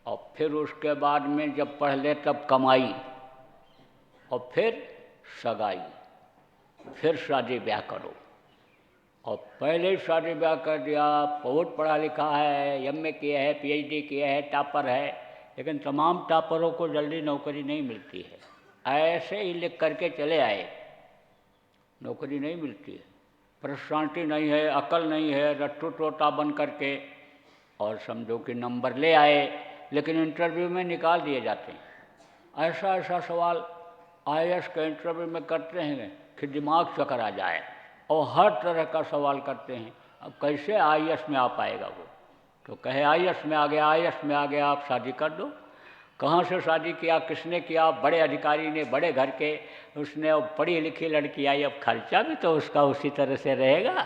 और फिर उसके बाद में जब पढ़ ले तब कमाई, और फिर सगाई, फिर शादी ब्याह करो। और पहले ही शादी ब्याह कर दिया, बहुत पढ़ा लिखा है, एमए किया है, पीएचडी किया है, टॉपर है, लेकिन तमाम टॉपरों को जल्दी नौकरी नहीं मिलती है। ऐसे ही लिख करके चले आए, नौकरी नहीं मिलती है, पर्सनालिटी नहीं है, अकल नहीं है, रट्टू टोटा बन करके, और समझो कि नंबर ले आए, लेकिन इंटरव्यू में निकाल दिए जाते हैं। ऐसा ऐसा सवाल आईएएस के इंटरव्यू में करते हैं कि दिमाग चकर आ जाए, और हर तरह का सवाल करते हैं। अब कैसे आईएएस में आ पाएगा वो? तो कहे आईएएस में आ गया, आईएएस में आ गया, आप शादी कर दो। कहाँ से शादी किया, किसने किया? बड़े अधिकारी ने, बड़े घर के, उसने, अब पढ़ी लिखी लड़की आई, अब खर्चा भी तो उसका उसी तरह से रहेगा।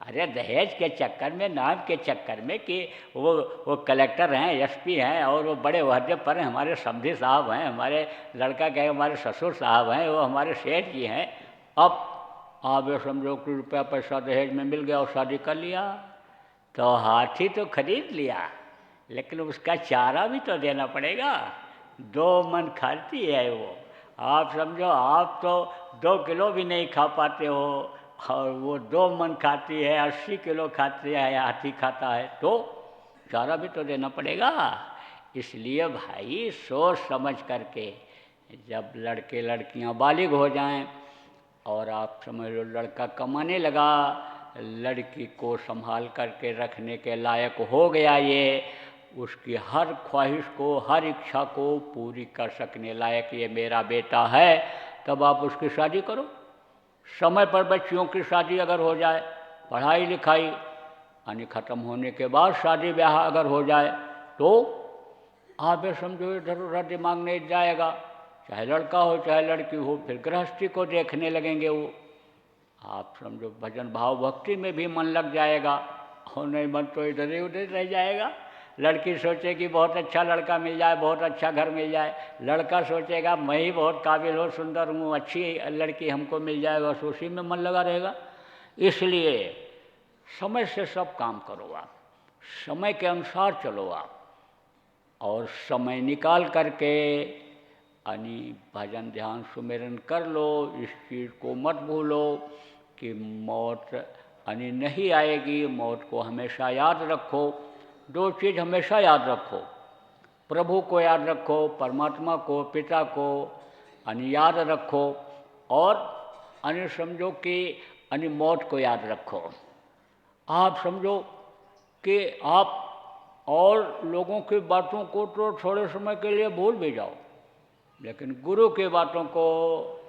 अरे दहेज के चक्कर में, नाम के चक्कर में कि वो कलेक्टर हैं, एसपी हैं, और वो बड़े ओहदे पर हैं, हमारे समधी साहब हैं, हमारे लड़का के हमारे ससुर साहब हैं, वो हमारे सेठ जी हैं। अब आप ये समझो कि रुपया पैसा दहेज में मिल गया और शादी कर लिया, तो हाथी तो खरीद लिया, लेकिन उसका चारा भी तो देना पड़ेगा। 2 मन खाती है वो। आप समझो, आप तो 2 किलो भी नहीं खा पाते हो, और वो 2 मन खाती है, 80 किलो खाती है, हाथी खाता है, तो चारा भी तो देना पड़ेगा। इसलिए भाई सोच समझ करके, जब लड़के लड़कियां बालिग हो जाएं, और आप समझ लो लड़का कमाने लगा, लड़की को संभाल करके रखने के लायक हो गया, ये उसकी हर ख्वाहिश को, हर इच्छा को पूरी कर सकने लायक ये मेरा बेटा है, तब आप उसकी शादी करो। समय पर बच्चियों की शादी अगर हो जाए, पढ़ाई लिखाई यानी ख़त्म होने के बाद शादी ब्याह अगर हो जाए, तो आप ये समझो इधर उधर दिमाग नहीं जाएगा, चाहे लड़का हो चाहे लड़की हो, फिर गृहस्थी को देखने लगेंगे वो। आप समझो भजन भाव भक्ति में भी मन लग जाएगा, और नहीं मन तो इधर ही उधर रह जाएगा। लड़की सोचेगी बहुत अच्छा लड़का मिल जाए, बहुत अच्छा घर मिल जाए, लड़का सोचेगा मैं ही बहुत काबिल हो, सुंदर हूँ, अच्छी लड़की हमको मिल जाए, बस उसी में मन लगा रहेगा। इसलिए समय से सब काम करो आप, समय के अनुसार चलो आप, और समय निकाल करके यानी भजन ध्यान सुमिरन कर लो। इस चीज़ को मत भूलो कि मौत यानी नहीं आएगी, मौत को हमेशा याद रखो। 2 चीज़ हमेशा याद रखो, प्रभु को याद रखो, परमात्मा को, पिता को यानी याद रखो, और यानी समझो कि यानी मौत को याद रखो। आप समझो कि आप और लोगों की बातों को तो थोड़े समय के लिए भूल भी जाओ, लेकिन गुरु की बातों को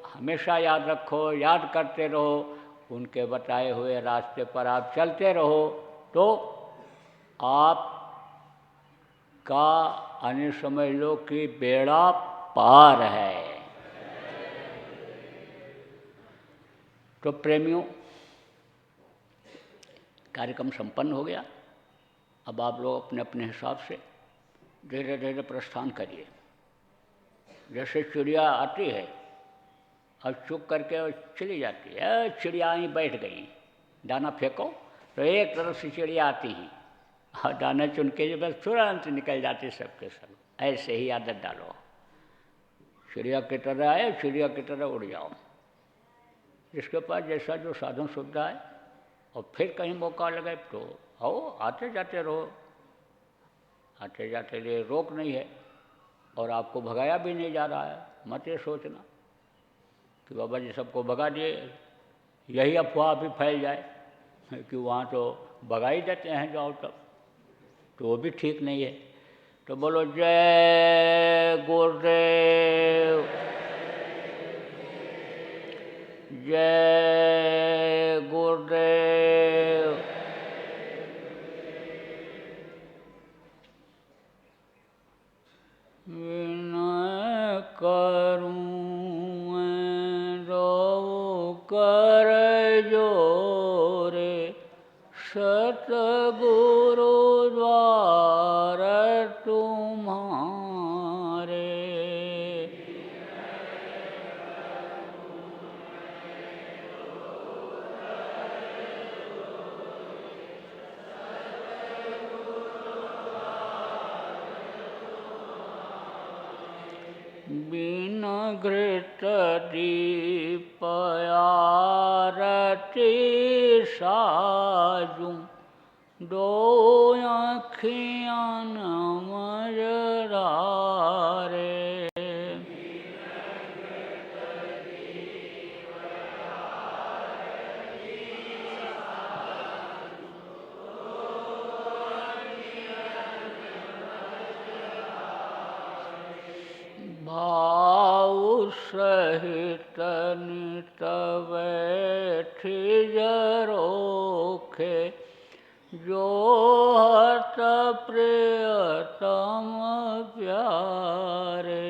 हमेशा याद रखो, याद करते रहो, उनके बताए हुए रास्ते पर आप चलते रहो, तो आप का अन्य समझ लो कि बेड़ा पार है। तो प्रेमियों, कार्यक्रम संपन्न हो गया। अब आप लोग अपने अपने हिसाब से धीरे धीरे प्रस्थान करिए। जैसे चिड़िया आती है और चुप करके चली जाती है, चिड़िया ही बैठ गई, दाना फेंको तो एक तरफ से चिड़िया आती हैं और दाना चुन के बस तुरंत निकल जाती सबके सब। ऐसे ही आदत डालो, चिड़िया की तरह आए, चिड़िया की तरह उड़ जाओ। जिसके पास जैसा जो साधन सुविधा है, और फिर कहीं मौका लगे तो आओ, आते जाते रहो, आते जाते लिए रोक नहीं है, और आपको भगाया भी नहीं जा रहा है। मत ये सोचना कि बाबा जी सबको भगा दिए, यही अफवाह भी फैल जाए कि वहाँ तो भगा ही देते हैं जाओ तब, तो वो भी ठीक नहीं है। तो बोलो जय गुरुदेव, जय गुरुदेव। विनय करूं कर जोरे, सतगुरु द्वार तुम्हारे। बिना घृत दीप आरती साजूं, 2 आँखियाँ न मझधारे। प्रियतम प्यारे।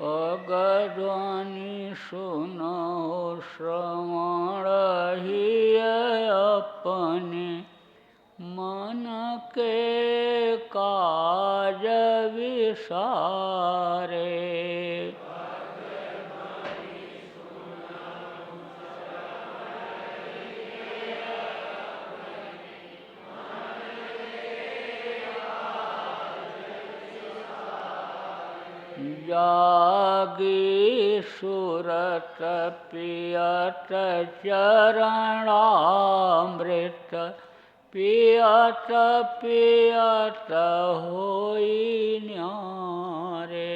अगध्वनि सुनो श्रवण ही अपने मन के काज विसारे। जागी सुरत पियत चरणामृत, पियत पियत होई न्यारे।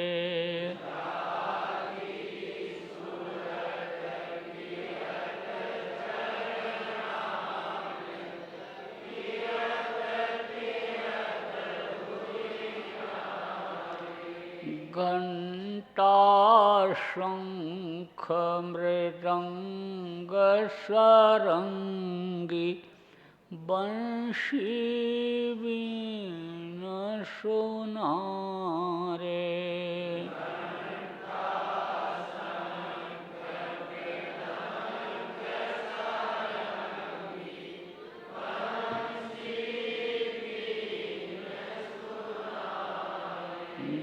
घंटा शंख मृदंग सरंगी, बंशी बीन सुनारे।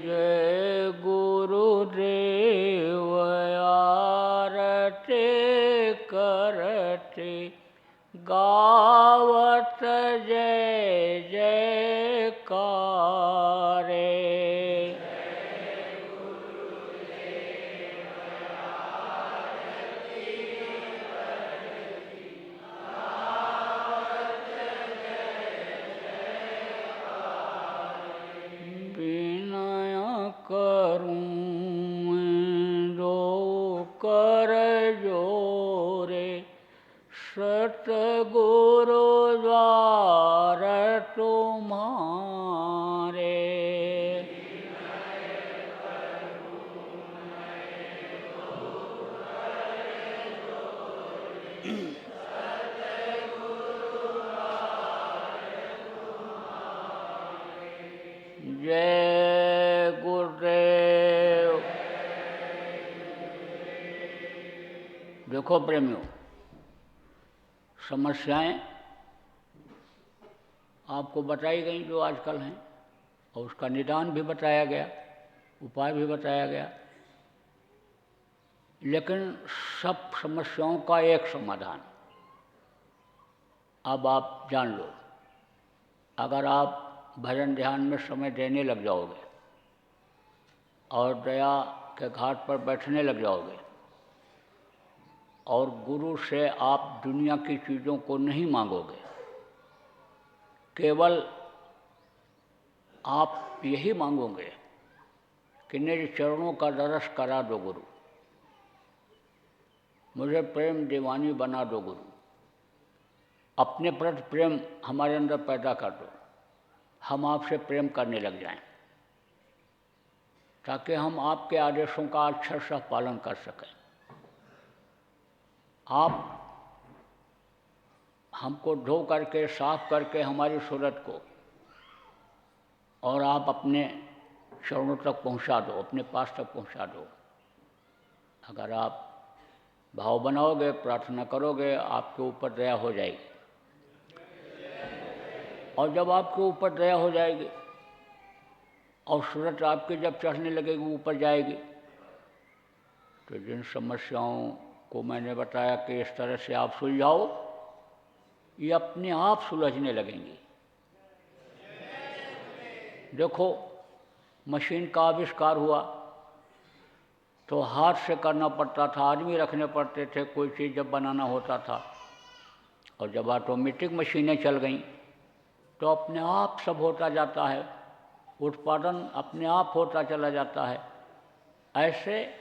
जय गुरुदेव आरती करते, गावत जय जयकारे। विनय करूं दो कर जोरे, सतगुरु द्वार तुम्हारे। जय गुरुदेव। देखो प्रेमियों, समस्याएं आपको बताई गई जो आजकल हैं, और उसका निदान भी बताया गया, उपाय भी बताया गया। लेकिन सब समस्याओं का एक समाधान अब आप जान लो। अगर आप भजन ध्यान में समय देने लग जाओगे और दया के घाट पर बैठने लग जाओगे, और गुरु से आप दुनिया की चीज़ों को नहीं मांगोगे, केवल आप यही मांगोगे कि मेरे चरणों का दर्श करा दो गुरु, मुझे प्रेम दीवानी बना दो गुरु, अपने प्रति प्रेम हमारे अंदर पैदा कर दो, हम आपसे प्रेम करने लग जाएं, ताकि हम आपके आदेशों का अक्षरशः पालन कर सकें। आप हमको धो करके साफ करके हमारी सूरत को, और आप अपने चरणों तक पहुंचा दो, अपने पास तक पहुंचा दो। अगर आप भाव बनाओगे, प्रार्थना करोगे, आपके ऊपर दया हो जाएगी। और जब आपके ऊपर दया हो जाएगी और सूरत आपके जब चढ़ने लगेगी, ऊपर जाएगी, तो जिन समस्याओं को मैंने बताया कि इस तरह से आप सुलझाओ, ये अपने आप सुलझने लगेंगी। देखो, मशीन का आविष्कार हुआ तो हाथ से करना पड़ता था, आदमी रखने पड़ते थे कोई चीज़ जब बनाना होता था। और जब ऑटोमेटिक मशीनें चल गईं तो अपने आप सब होता जाता है, उत्पादन अपने आप होता चला जाता है। ऐसे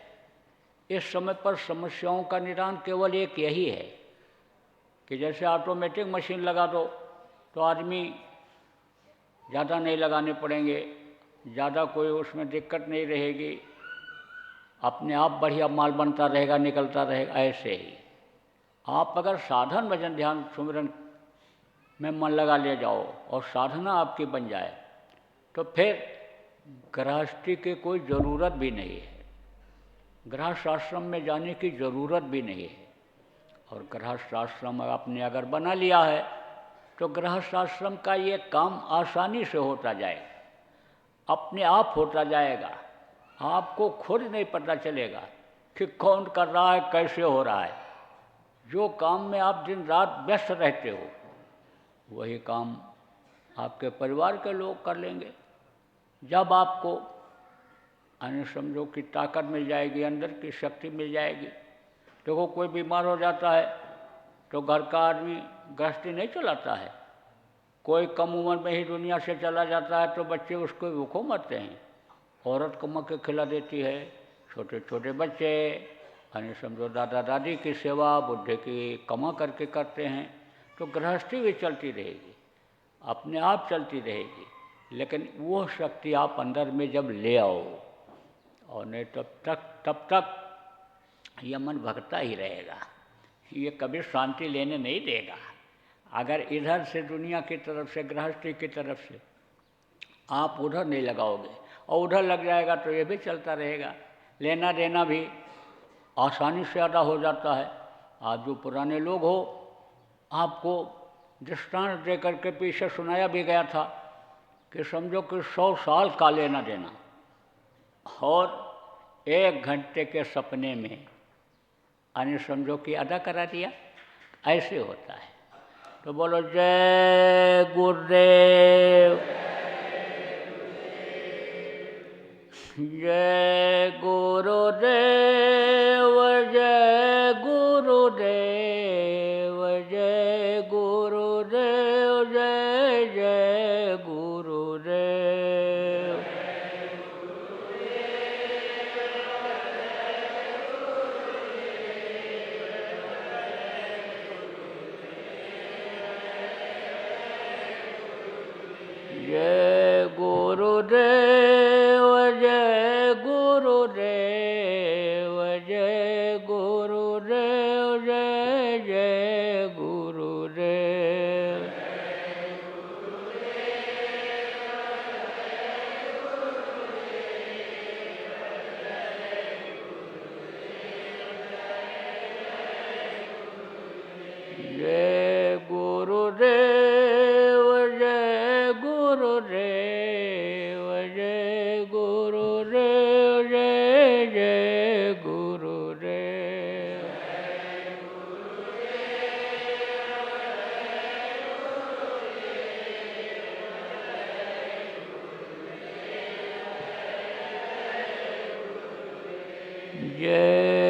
इस समय पर समस्याओं का निदान केवल एक यही है कि जैसे ऑटोमेटिक मशीन लगा दो तो आदमी ज़्यादा नहीं लगाने पड़ेंगे, ज़्यादा कोई उसमें दिक्कत नहीं रहेगी, अपने आप बढ़िया माल बनता रहेगा, निकलता रहेगा। ऐसे ही आप अगर साधन भजन ध्यान सुमिरन में मन लगा ले जाओ और साधना आपकी बन जाए तो फिर गृहस्थी की कोई ज़रूरत भी नहीं है, गृहस्थ आश्रम में जाने की ज़रूरत भी नहीं है। और गृहस्थ आश्रम आपने अगर बना लिया है तो गृहस्थ आश्रम का ये काम आसानी से होता जाएगा, अपने आप होता जाएगा। आपको खुद नहीं पता चलेगा कि कौन कर रहा है, कैसे हो रहा है। जो काम में आप दिन रात व्यस्त रहते हो वही काम आपके परिवार के लोग कर लेंगे। जब आपको यानी समझो कि ताकत मिल जाएगी, अंदर की शक्ति मिल जाएगी। देखो कोई बीमार हो जाता है तो घर का आदमी गृहस्थी नहीं चलाता है, कोई कम उम्र में ही दुनिया से चला जाता है तो बच्चे उसको भूखों मरते हैं, औरत कमा के खिला देती है, छोटे छोटे बच्चे यानी समझो दादा दादी की सेवा बुढ़े की कमा करके करते हैं। तो गृहस्थी भी चलती रहेगी, अपने आप चलती रहेगी, लेकिन वो शक्ति आप अंदर में जब ले आओ, और नहीं तब तक ये मन भगता ही रहेगा, ये कभी शांति लेने नहीं देगा। अगर इधर से दुनिया की तरफ से गृहस्थी की तरफ से आप उधर नहीं लगाओगे और उधर लग जाएगा तो ये भी चलता रहेगा, लेना देना भी आसानी से अदा हो जाता है। आज जो पुराने लोग हो, आपको दृष्टांत दे करके पीछे सुनाया भी गया था कि समझो कि 100 साल का लेना देना और 1 घंटे के सपने में यानी समझो कि अदा करा दिया, ऐसे होता है। तो बोलो जय गुरुदेव, जय गुरुदेव, जय गुरुदेव, जय गुरुदेव, जय जय गुरुदेव। जय गुरुदेव, जय गुरुदेव, जय गुरुदेव, जय जय गुरुदेव। जय गुरुदेव, जय गुरुदेव, जय गुरुदेव, जय जय गुरुदेव। जय